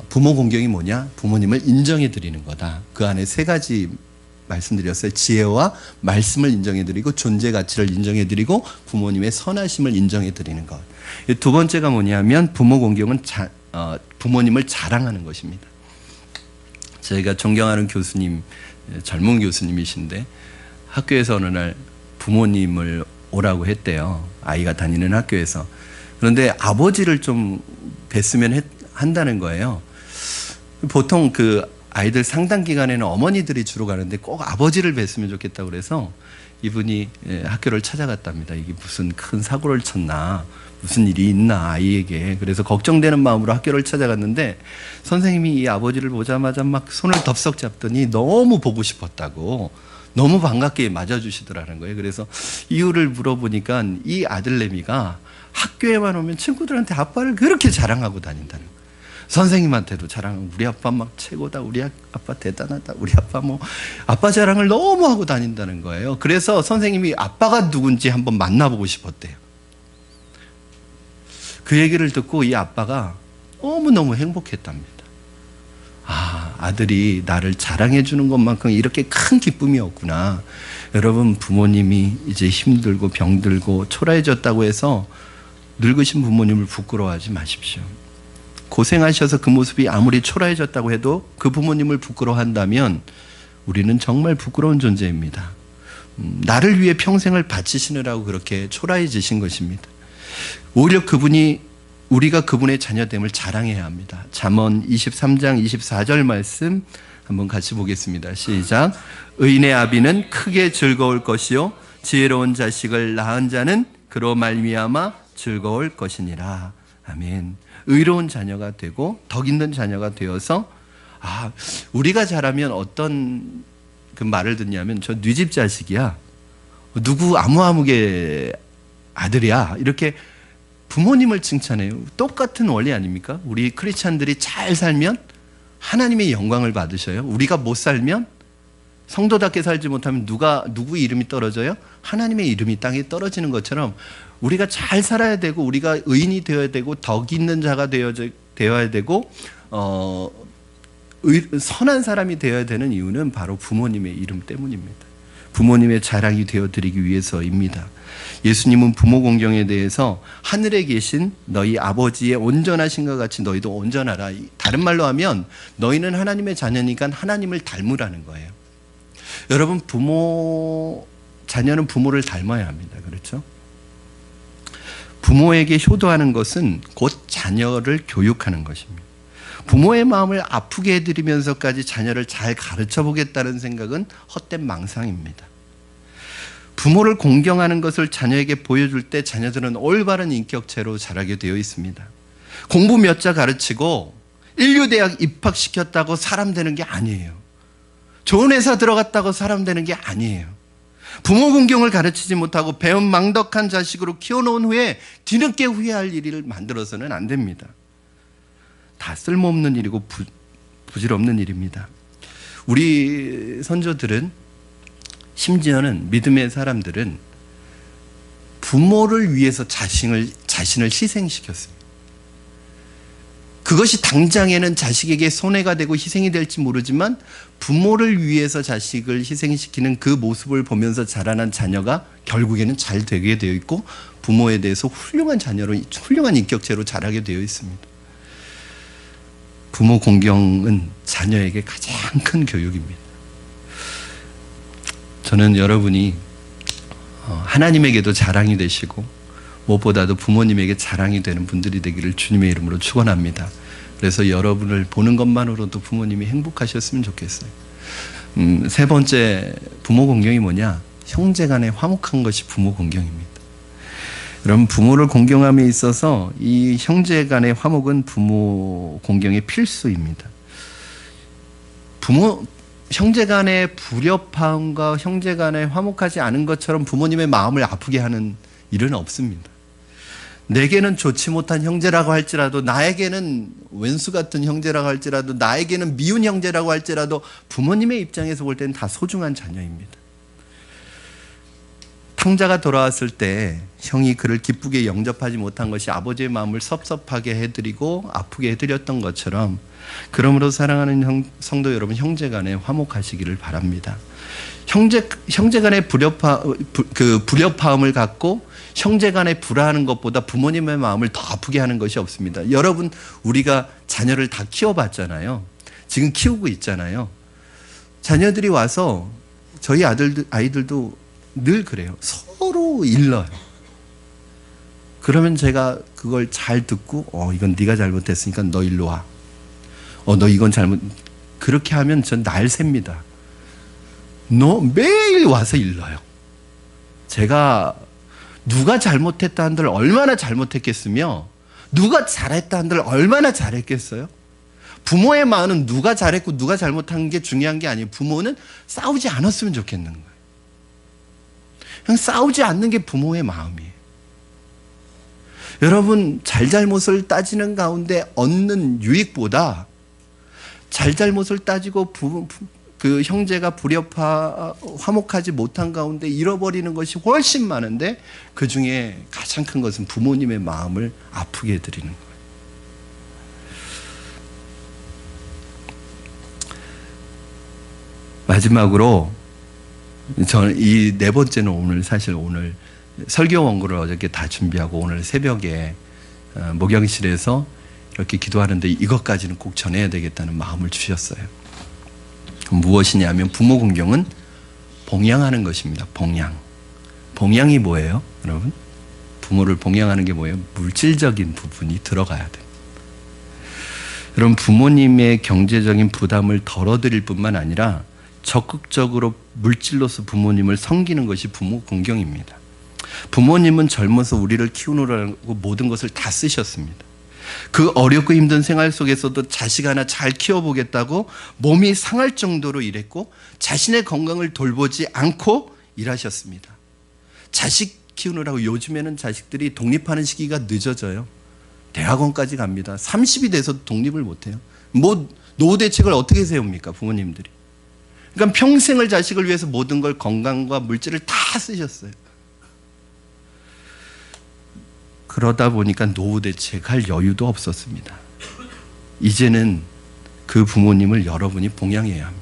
부모 공경이 뭐냐? 부모님을 인정해 드리는 거다. 그 안에 세 가지 말씀드렸어요. 지혜와 말씀을 인정해 드리고 존재 가치를 인정해 드리고 부모님의 선하심을 인정해 드리는 것. 두 번째가 뭐냐면 부모 공경은 부모님을 자랑하는 것입니다. 저희가 존경하는 교수님, 젊은 교수님이신데 학교에서 어느 날 부모님을 오라고 했대요. 아이가 다니는 학교에서. 그런데 아버지를 좀 뵀으면 한다는 거예요. 보통 그 아이들 상담 기간에는 어머니들이 주로 가는데 꼭 아버지를 뵀으면 좋겠다고 그래서 이분이 학교를 찾아갔답니다. 이게 무슨 큰 사고를 쳤나, 무슨 일이 있나 아이에게. 그래서 걱정되는 마음으로 학교를 찾아갔는데 선생님이 이 아버지를 보자마자 막 손을 덥석 잡더니 너무 보고 싶었다고, 너무 반갑게 맞아주시더라는 거예요. 그래서 이유를 물어보니까 이 아들내미가 학교에만 오면 친구들한테 아빠를 그렇게 자랑하고 다닌다는 거예요. 선생님한테도 자랑하고 우리 아빠 막 최고다, 우리 아빠 대단하다, 우리 아빠 아빠 자랑을 너무 하고 다닌다는 거예요. 그래서 선생님이 아빠가 누군지 한번 만나보고 싶었대요. 그 얘기를 듣고 이 아빠가 너무너무 행복했답니다. 아들이 나를 자랑해 주는 것만큼 이렇게 큰 기쁨이 없구나. 여러분, 부모님이 이제 힘들고 병들고 초라해졌다고 해서 늙으신 부모님을 부끄러워하지 마십시오. 고생하셔서 그 모습이 아무리 초라해졌다고 해도 그 부모님을 부끄러워한다면 우리는 정말 부끄러운 존재입니다. 나를 위해 평생을 바치시느라고 그렇게 초라해지신 것입니다. 오히려 우리가 그분의 자녀됨을 자랑해야 합니다. 잠언 23장 24절 말씀 한번 같이 보겠습니다. 시작. 의인의 아비는 크게 즐거울 것이요 지혜로운 자식을 낳은 자는 그로 말미암아 즐거울 것이니라. 아멘. 의로운 자녀가 되고 덕 있는 자녀가 되어서 우리가 자라면 어떤 그 말을 듣냐면 저 네 집 자식이야, 누구 아무개 아들이야, 이렇게 부모님을 칭찬해요. 똑같은 원리 아닙니까? 우리 크리스찬들이 잘 살면 하나님의 영광을 받으셔요. 우리가 못 살면, 성도답게 살지 못하면 누구 이름이 떨어져요? 하나님의 이름이 땅에 떨어지는 것처럼 우리가 잘 살아야 되고 우리가 의인이 되어야 되고 덕 있는 자가 되어야 되고 선한 사람이 되어야 되는 이유는 바로 부모님의 이름 때문입니다. 부모님의 자랑이 되어드리기 위해서입니다. 예수님은 부모 공경에 대해서 하늘에 계신 너희 아버지의 온전하신 것 같이 너희도 온전하라. 다른 말로 하면 너희는 하나님의 자녀니까 하나님을 닮으라는 거예요. 여러분, 자녀는 부모를 닮아야 합니다. 그렇죠? 부모에게 효도하는 것은 곧 자녀를 교육하는 것입니다. 부모의 마음을 아프게 해드리면서까지 자녀를 잘 가르쳐 보겠다는 생각은 헛된 망상입니다. 부모를 공경하는 것을 자녀에게 보여줄 때 자녀들은 올바른 인격체로 자라게 되어 있습니다. 공부 몇 자 가르치고 인류대학 입학시켰다고 사람 되는 게 아니에요. 좋은 회사 들어갔다고 사람 되는 게 아니에요. 부모 공경을 가르치지 못하고 배은망덕한 자식으로 키워놓은 후에 뒤늦게 후회할 일을 만들어서는 안 됩니다. 다 쓸모없는 일이고 부질없는 일입니다. 우리 선조들은, 심지어는 믿음의 사람들은 부모를 위해서 자신을 희생시켰습니다. 그것이 당장에는 자식에게 손해가 되고 희생이 될지 모르지만 부모를 위해서 자식을 희생시키는 그 모습을 보면서 자라난 자녀가 결국에는 잘 되게 되어 있고 부모에 대해서 훌륭한 인격체로 자라게 되어 있습니다. 부모 공경은 자녀에게 가장 큰 교육입니다. 저는 여러분이 하나님에게도 자랑이 되시고 무엇보다도 부모님에게 자랑이 되는 분들이 되기를 주님의 이름으로 축원합니다. 그래서 여러분을 보는 것만으로도 부모님이 행복하셨으면 좋겠어요. 세 번째 부모 공경이 뭐냐? 형제간에 화목한 것이 부모 공경입니다. 여러분, 부모를 공경함에 있어서 이 형제간의 화목은 부모 공경의 필수입니다. 형제간의 불협화음과 형제간에 화목하지 않은 것처럼 부모님의 마음을 아프게 하는 일은 없습니다. 내게는 좋지 못한 형제라고 할지라도, 나에게는 왼수 같은 형제라고 할지라도, 나에게는 미운 형제라고 할지라도 부모님의 입장에서 볼 때는 다 소중한 자녀입니다. 탕자가 돌아왔을 때 형이 그를 기쁘게 영접하지 못한 것이 아버지의 마음을 섭섭하게 해드리고 아프게 해드렸던 것처럼, 그러므로 사랑하는 성도 여러분, 형제간에 화목하시기를 바랍니다. 형제간의 불협화음을 갖고 형제간에 불화하는 것보다 부모님의 마음을 더 아프게 하는 것이 없습니다. 여러분, 우리가 자녀를 다 키워봤잖아요. 지금 키우고 있잖아요. 자녀들이 와서 저희 아이들도 늘 그래요. 서로 일러요. 그러면 제가 그걸 잘 듣고 이건 네가 잘못했으니까 너 일로 와. 너 이건 잘못. 그렇게 하면 전 날 셉니다. 너 매일 와서 일러요. 제가 누가 잘못했다 한들 얼마나 잘못했겠으며 누가 잘했다 한들 얼마나 잘했겠어요? 부모의 마음은 누가 잘했고 누가 잘못한 게 중요한 게 아니에요. 부모는 싸우지 않았으면 좋겠는 거예요. 그냥 싸우지 않는 게 부모의 마음이에요. 여러분, 잘잘못을 따지는 가운데 얻는 유익보다 잘잘못을 따지고 그 형제가 화목하지 못한 가운데 잃어버리는 것이 훨씬 많은데, 그 중에 가장 큰 것은 부모님의 마음을 아프게 해드리는 거예요. 마지막으로 저는 이 네 번째는 오늘 설교 원고를 어저께 다 준비하고 오늘 새벽에 목양실에서 이렇게 기도하는데 이것까지는 꼭 전해야 되겠다는 마음을 주셨어요. 무엇이냐면 부모 공경은 봉양하는 것입니다. 봉양이 뭐예요, 여러분? 부모를 봉양하는 게 뭐예요? 물질적인 부분이 들어가야 돼요. 여러분, 부모님의 경제적인 부담을 덜어드릴 뿐만 아니라 적극적으로 물질로서 부모님을 섬기는 것이 부모 공경입니다. 부모님은 젊어서 우리를 키우느라고 모든 것을 다 쓰셨습니다. 그 어렵고 힘든 생활 속에서도 자식 하나 잘 키워보겠다고 몸이 상할 정도로 일했고 자신의 건강을 돌보지 않고 일하셨습니다. 자식 키우느라고 요즘에는 자식들이 독립하는 시기가 늦어져요. 대학원까지 갑니다. 30이 돼서도 독립을 못해요. 노후 대책을 어떻게 세웁니까, 부모님들이? 그러니까 평생을 자식을 위해서 모든 걸, 건강과 물질을 다 쓰셨어요. 그러다 보니까 노후 대책할 여유도 없었습니다. 이제는 그 부모님을 여러분이 봉양해야 합니다.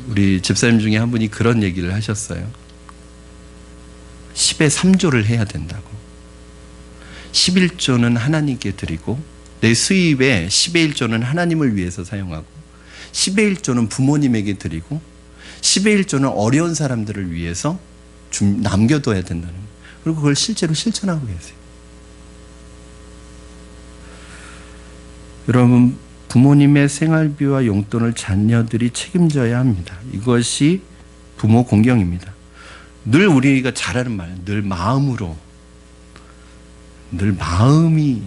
우리 집사님 중에 한 분이 그런 얘기를 하셨어요. 10의 3조를 해야 된다고. 11조는 하나님께 드리고 내 수입의 10의 1조는 하나님을 위해서 사용하고 10의 1조는 부모님에게 드리고 10의 1조는 어려운 사람들을 위해서 남겨둬야 된다는 거예요. 그리고 그걸 실제로 실천하고 계세요. 여러분, 부모님의 생활비와 용돈을 자녀들이 책임져야 합니다. 이것이 부모 공경입니다. 늘 우리가 잘하는 말, 늘 마음으로, 늘 마음이,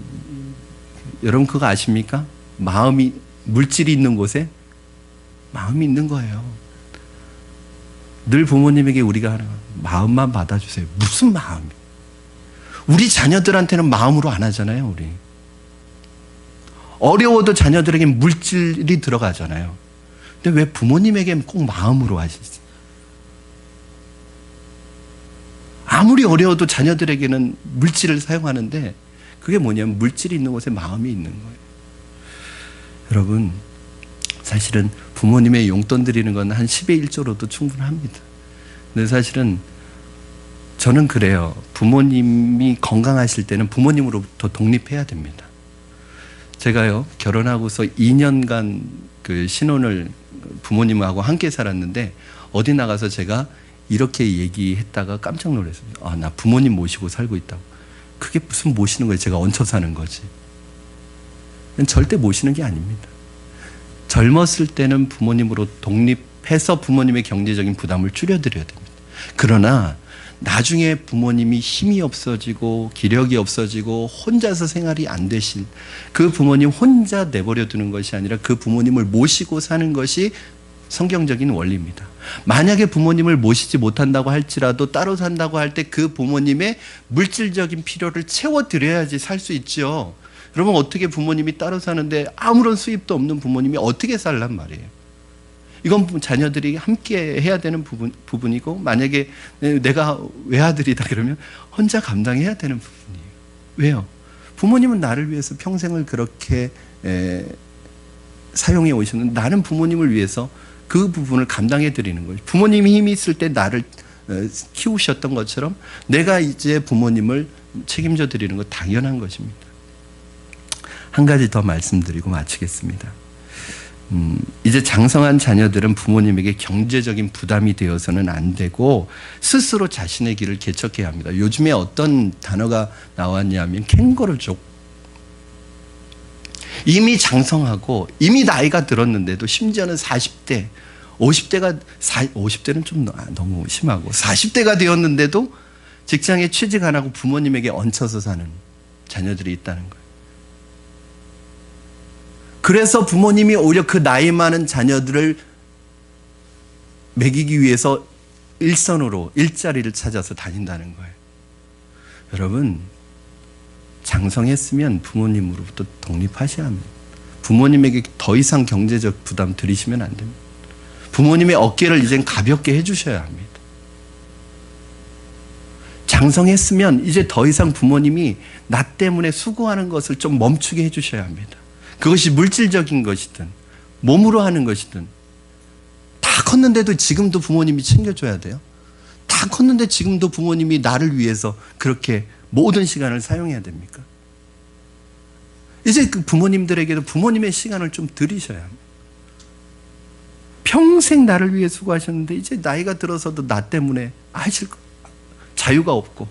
여러분 그거 아십니까? 마음이, 물질이 있는 곳에 마음이 있는 거예요. 늘 부모님에게 우리가 하는 마음만 받아주세요. 무슨 마음이? 우리 자녀들한테는 마음으로 안 하잖아요, 우리. 어려워도 자녀들에게 물질이 들어가잖아요. 근데 왜 부모님에게는 꼭 마음으로 하시지? 아무리 어려워도 자녀들에게는 물질을 사용하는데 그게 뭐냐면 물질이 있는 곳에 마음이 있는 거예요. 여러분, 사실은 부모님의 용돈 드리는 건 한 10의 1조로도 충분합니다. 근데 사실은 저는 그래요. 부모님이 건강하실 때는 부모님으로부터 독립해야 됩니다. 제가요, 결혼하고서 2년간 그 신혼을 부모님하고 함께 살았는데 어디 나가서 제가 이렇게 얘기했다가 깜짝 놀랐어요. 아, 나 부모님 모시고 살고 있다고. 그게 무슨 모시는 거예요? 제가 얹혀 사는 거지. 절대 모시는 게 아닙니다. 젊었을 때는 부모님으로 독립해서 부모님의 경제적인 부담을 줄여드려야 됩니다. 그러나 나중에 부모님이 힘이 없어지고 기력이 없어지고 혼자서 생활이 안 되신 그 부모님 혼자 내버려 두는 것이 아니라 그 부모님을 모시고 사는 것이 성경적인 원리입니다. 만약에 부모님을 모시지 못한다고 할지라도 따로 산다고 할 때 그 부모님의 물질적인 필요를 채워드려야지 살 수 있죠. 여러분, 어떻게 부모님이 따로 사는데 아무런 수입도 없는 부모님이 어떻게 살란 말이에요. 이건 자녀들이 함께 해야 되는 부분이고, 만약에 내가 외아들이다 그러면 혼자 감당해야 되는 부분이에요. 왜요? 부모님은 나를 위해서 평생을 그렇게 사용해 오셨는데 나는 부모님을 위해서 그 부분을 감당해 드리는 거예요. 부모님이 힘이 있을 때 나를 키우셨던 것처럼 내가 이제 부모님을 책임져 드리는 것 당연한 것입니다. 한 가지 더 말씀드리고 마치겠습니다. 이제 장성한 자녀들은 부모님에게 경제적인 부담이 되어서는 안 되고 스스로 자신의 길을 개척해야 합니다. 요즘에 어떤 단어가 나왔냐면 캥거루족. 이미 장성하고 이미 나이가 들었는데도 심지어는 40대, 50대는 좀 너무 심하고 40대가 되었는데도 직장에 취직 안 하고 부모님에게 얹혀서 사는 자녀들이 있다는 거예요. 그래서 부모님이 오히려 그 나이 많은 자녀들을 먹이기 위해서 일선으로 일자리를 찾아서 다닌다는 거예요. 여러분, 장성했으면 부모님으로부터 독립하셔야 합니다. 부모님에게 더 이상 경제적 부담 들이시면 안 됩니다. 부모님의 어깨를 이젠 가볍게 해주셔야 합니다. 장성했으면 이제 더 이상 부모님이 나 때문에 수고하는 것을 좀 멈추게 해주셔야 합니다. 그것이 물질적인 것이든 몸으로 하는 것이든 다 컸는데도 지금도 부모님이 챙겨줘야 돼요. 다 컸는데 지금도 부모님이 나를 위해서 그렇게 모든 시간을 사용해야 됩니까? 이제 그 부모님들에게도 부모님의 시간을 좀 드리셔야 합니다. 평생 나를 위해 수고하셨는데 이제 나이가 들어서도 나 때문에 하실 자유가 없고,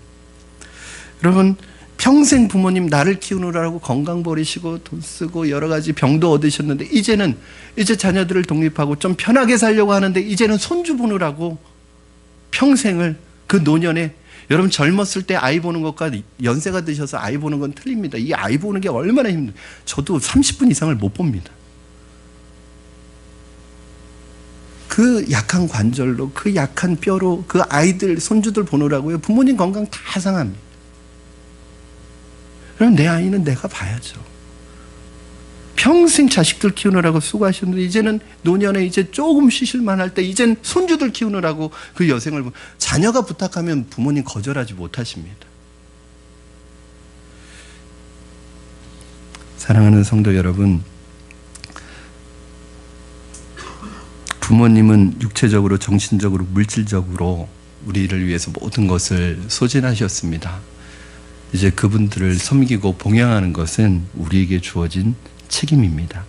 여러분 평생 부모님 나를 키우느라고 건강 버리시고 돈 쓰고 여러 가지 병도 얻으셨는데 이제 자녀들을 독립하고 좀 편하게 살려고 하는데 이제는 손주 보느라고 평생을 그 노년에, 여러분 젊었을 때 아이 보는 것과 연세가 드셔서 아이 보는 건 틀립니다. 이 아이 보는 게 얼마나 힘들어요. 저도 30분 이상을 못 봅니다. 그 약한 관절로, 그 약한 뼈로 그 아이들, 손주들 보느라고요. 부모님 건강 다 상합니다. 그럼 내 아이는 내가 봐야죠. 평생 자식들 키우느라고 수고하셨는데 이제는 노년에 이제 조금 쉬실만 할 때 이젠 손주들 키우느라고 그 여생을, 자녀가 부탁하면 부모님 거절하지 못하십니다. 사랑하는 성도 여러분, 부모님은 육체적으로, 정신적으로, 물질적으로 우리를 위해서 모든 것을 소진하셨습니다. 이제 그분들을 섬기고 봉양하는 것은 우리에게 주어진 책임입니다.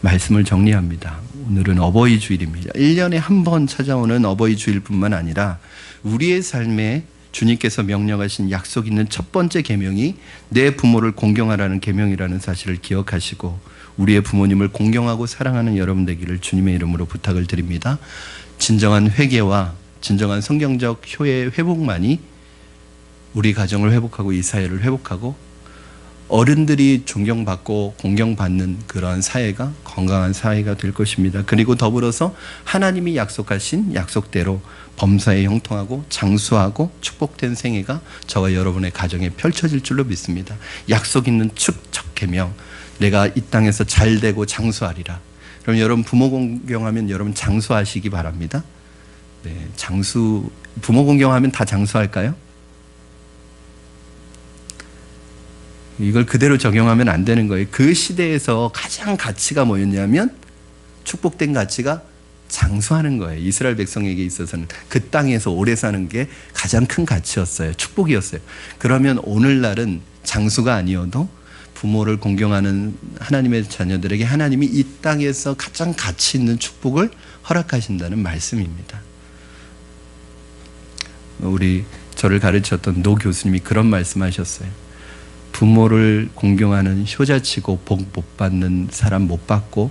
말씀을 정리합니다. 오늘은 어버이 주일입니다. 1년에 한 번 찾아오는 어버이 주일뿐만 아니라 우리의 삶에 주님께서 명령하신 약속 있는 첫 번째 계명이 내 부모를 공경하라는 계명이라는 사실을 기억하시고 우리의 부모님을 공경하고 사랑하는 여러분 되기를 주님의 이름으로 부탁을 드립니다. 진정한 회개와 진정한 성경적 효의 회복만이 우리 가정을 회복하고 이 사회를 회복하고 어른들이 존경받고 공경받는 그러한 사회가 건강한 사회가 될 것입니다. 그리고 더불어서 하나님이 약속하신 약속대로 범사에 형통하고 장수하고 축복된 생애가 저와 여러분의 가정에 펼쳐질 줄로 믿습니다. 약속 있는 첫 계명, 내가 이 땅에서 잘되고 장수하리라. 그럼 여러분 부모 공경하면 여러분 장수하시기 바랍니다. 네, 부모 공경하면 다 장수할까요? 이걸 그대로 적용하면 안 되는 거예요. 그 시대에서 가장 가치가 뭐였냐면 축복된 가치가 장수하는 거예요. 이스라엘 백성에게 있어서는 그 땅에서 오래 사는 게 가장 큰 가치였어요. 축복이었어요. 그러면 오늘날은 장수가 아니어도 부모를 공경하는 하나님의 자녀들에게 하나님이 이 땅에서 가장 가치 있는 축복을 허락하신다는 말씀입니다. 저를 가르쳤던 노 교수님이 그런 말씀하셨어요. 부모를 공경하는 효자치고 복 못 받는 사람 못 받고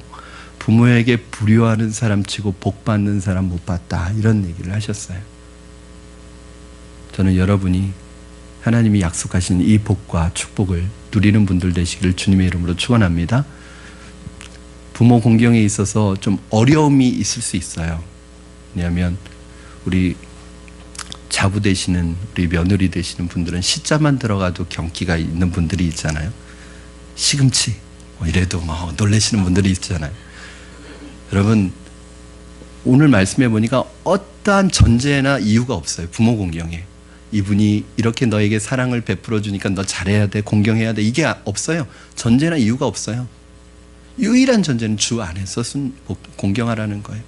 부모에게 불효하는 사람 치고 복 받는 사람 못 받다, 이런 얘기를 하셨어요. 저는 여러분이 하나님이 약속하신 이 복과 축복을 누리는 분들 되시기를 주님의 이름으로 축원합니다. 부모 공경에 있어서 좀 어려움이 있을 수 있어요. 왜냐하면 우리 자부 되시는 우리 며느리 되시는 분들은 시자만 들어가도 경기가 있는 분들이 있잖아요. 시금치 이래도 놀라시는 분들이 있잖아요. 여러분 오늘 말씀해 보니까 어떠한 전제나 이유가 없어요. 부모 공경에 이분이 이렇게 너에게 사랑을 베풀어 주니까 너 잘해야 돼, 공경해야 돼, 이게 없어요. 전제나 이유가 없어요. 유일한 전제는 주 안에서 공경하라는 거예요.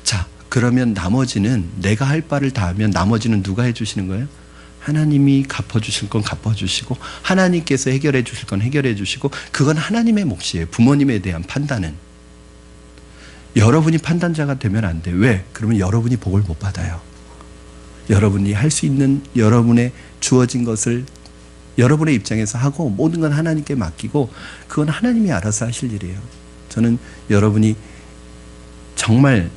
자, 그러면 나머지는 내가 할 바를 다 하면 나머지는 누가 해주시는 거예요? 하나님이 갚아주실 건 갚아주시고 하나님께서 해결해 주실 건 해결해 주시고, 그건 하나님의 몫이에요. 부모님에 대한 판단은. 여러분이 판단자가 되면 안 돼요. 왜? 그러면 여러분이 복을 못 받아요. 여러분이 할 수 있는 여러분의 주어진 것을 여러분의 입장에서 하고 모든 건 하나님께 맡기고 그건 하나님이 알아서 하실 일이에요. 저는 여러분이 정말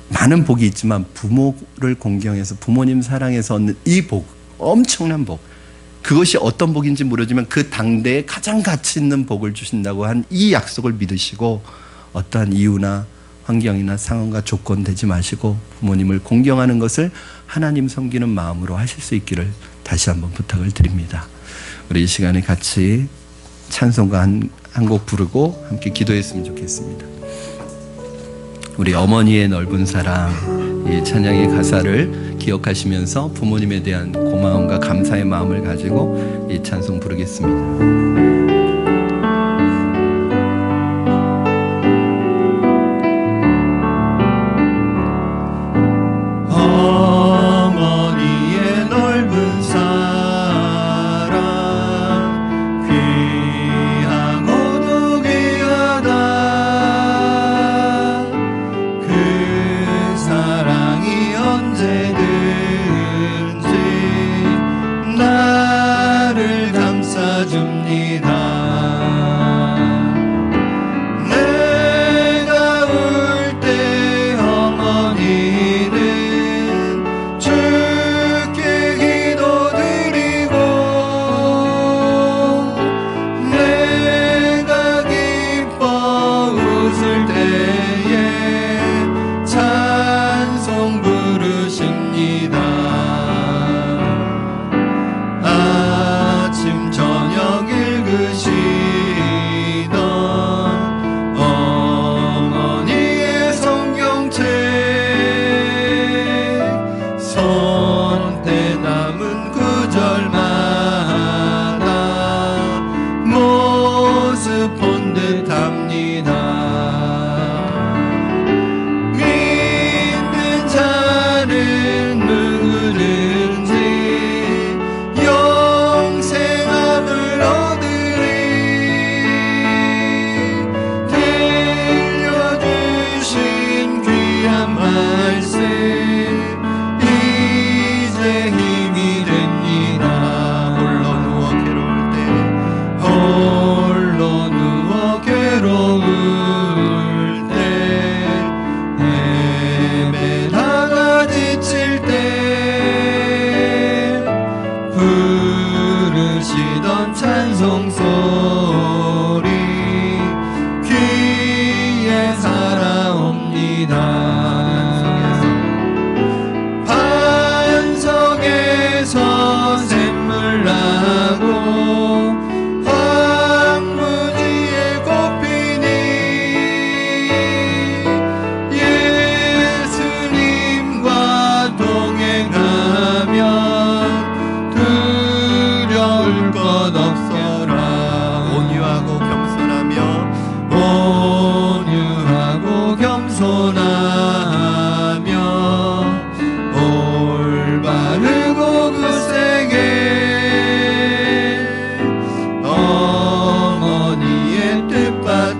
많은 복이 있지만 부모를 공경해서 부모님 사랑해서 얻는 이 복, 엄청난 복, 그것이 어떤 복인지 모르지만 그 당대에 가장 가치 있는 복을 주신다고 한 이 약속을 믿으시고 어떠한 이유나 환경이나 상황과 조건 되지 마시고 부모님을 공경하는 것을 하나님 섬기는 마음으로 하실 수 있기를 다시 한번 부탁을 드립니다. 우리 이 시간에 같이 찬송가 한 곡 부르고 함께 기도했으면 좋겠습니다. 우리 어머니의 넓은 사랑, 이 찬양의 가사를 기억하시면서 부모님에 대한 고마움과 감사의 마음을 가지고 이 찬송 부르겠습니다. 언제든지 나를 감싸줍니다.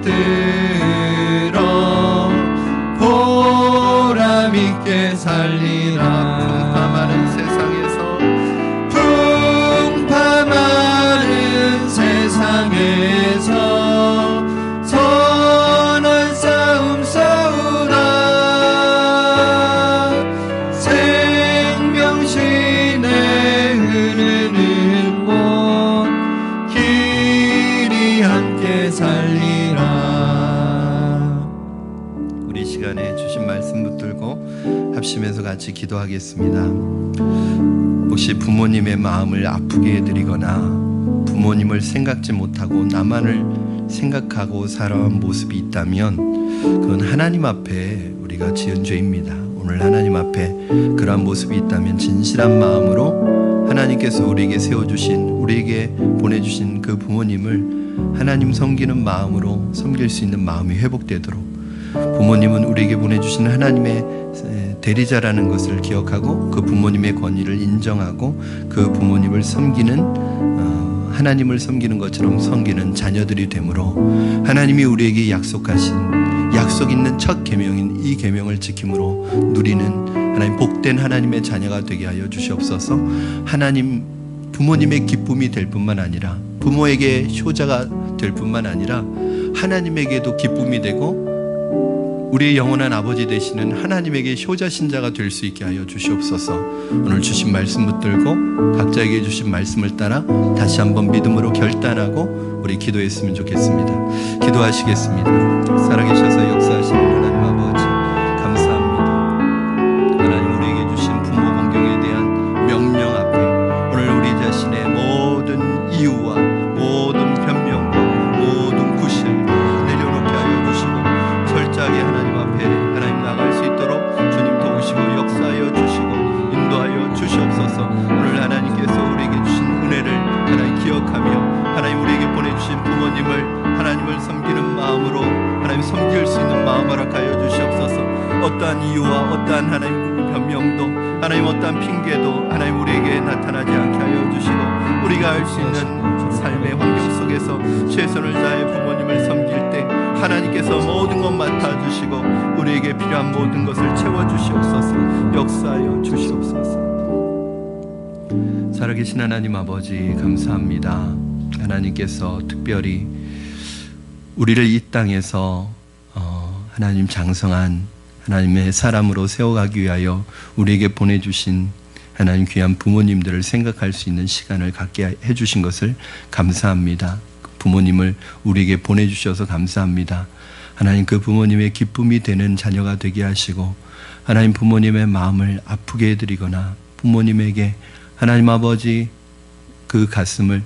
붙들어 보람있게 살리라. 풍파 많은 세상에서, 풍파 많은 세상에서 선한 싸움 싸우라. 생명신에 흐르는 곳 길이 함께 살리라. 우리 시간에 주신 말씀 붙들고 합심해서 같이 기도하겠습니다. 혹시 부모님의 마음을 아프게 해드리거나 부모님을 생각지 못하고 나만을 생각하고 살아온 모습이 있다면 그건 하나님 앞에 우리가 지은 죄입니다. 오늘 하나님 앞에 그러한 모습이 있다면 진실한 마음으로 하나님께서 우리에게 세워주신, 우리에게 보내주신 그 부모님을 하나님 섬기는 마음으로 섬길 수 있는 마음이 회복되도록, 부모님은 우리에게 보내주신 하나님의 대리자라는 것을 기억하고 그 부모님의 권위를 인정하고 그 부모님을 섬기는, 하나님을 섬기는 것처럼 섬기는 자녀들이 되므로 하나님이 우리에게 약속하신 약속 있는 첫 계명인 이 계명을 지킴으로 누리는 하나님 복된 하나님의 자녀가 되게 하여 주시옵소서. 하나님 부모님의 기쁨이 될 뿐만 아니라 부모에게 효자가 될 뿐만 아니라 하나님에게도 기쁨이 되고 우리의 영원한 아버지 되시는 하나님에게 효자 신자가 될 수 있게 하여 주시옵소서. 오늘 주신 말씀 붙들고 각자에게 주신 말씀을 따라 다시 한번 믿음으로 결단하고 우리 기도했으면 좋겠습니다. 기도하시겠습니다. 살아계셔서 역사하시는 하나님 아버지 감사합니다. 하나님 우리에게 주신 부모 공경에 대한 명령 앞에 오늘 우리 자신의 모든 이유와 모든 변명과 모든 구실 내려놓게 하여 주시고 철저하게 하나님 앞에 하나님 나갈 수 있도록 주님 도우시고 역사하여 주시고 인도하여 주시옵소서. 오늘 하나님께서 우리에게 주신 은혜를 하나님 기억하며 하나님 우리에게 보내주신 부모님을 하나님을 섬기는 마음으로 하나님 섬길 수 있는 마음 허락하여 주시옵소서. 어떠한 이유와 어떠한 하나님 변명도 하나님 어떠한 핑계도 하나님 우리에게 나타나지 않게 하여 주시고 우리가 할 수 있는 삶의 환경 속에서 최선을 다해 부모님을 섬길 때 하나님께서 모든 것 맡아주시고 우리에게 필요한 모든 것을 채워주시옵소서. 역사하여 주시옵소서. 살아계신 하나님 아버지 감사합니다. 하나님께서 특별히 우리를 이 땅에서 하나님 장성한 하나님의 사람으로 세워가기 위하여 우리에게 보내주신 하나님 귀한 부모님들을 생각할 수 있는 시간을 갖게 해주신 것을 감사합니다. 부모님을 우리에게 보내주셔서 감사합니다. 하나님 그 부모님의 기쁨이 되는 자녀가 되게 하시고 하나님 부모님의 마음을 아프게 해드리거나 부모님에게 하나님 아버지 그 가슴을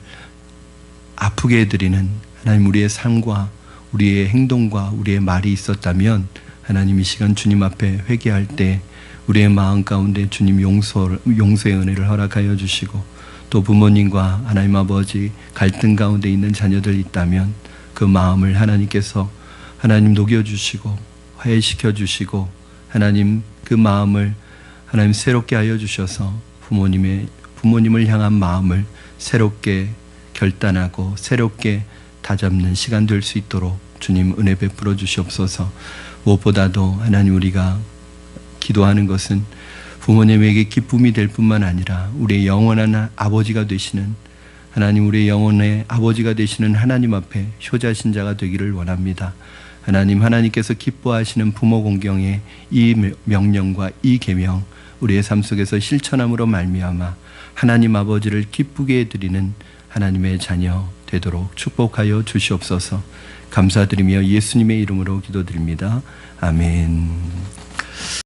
아프게 해드리는 하나님 우리의 삶과 우리의 행동과 우리의 말이 있었다면 하나님 이 시간 주님 앞에 회개할 때 우리의 마음 가운데 주님 용서의 은혜를 허락하여 주시고 또 부모님과 하나님 아버지 갈등 가운데 있는 자녀들 있다면 그 마음을 하나님께서 하나님 녹여주시고 화해시켜 주시고 하나님 그 마음을 하나님 새롭게 하여 주셔서 부모님을 향한 마음을 새롭게 결단하고 새롭게 다잡는 시간 될 수 있도록 주님 은혜 베풀어 주시옵소서. 무엇보다도 하나님 우리가 기도하는 것은 부모님에게 기쁨이 될 뿐만 아니라 우리의 영원한 아버지가 되시는 하나님 우리의 영혼의 아버지가 되시는 하나님 앞에 효자 신자가 되기를 원합니다. 하나님께서 기뻐하시는 부모 공경의 이 명령과 이 계명 우리의 삶 속에서 실천함으로 말미암아 하나님 아버지를 기쁘게 해드리는 하나님의 자녀 되도록 축복하여 주시옵소서. 감사드리며 예수님의 이름으로 기도드립니다. 아멘.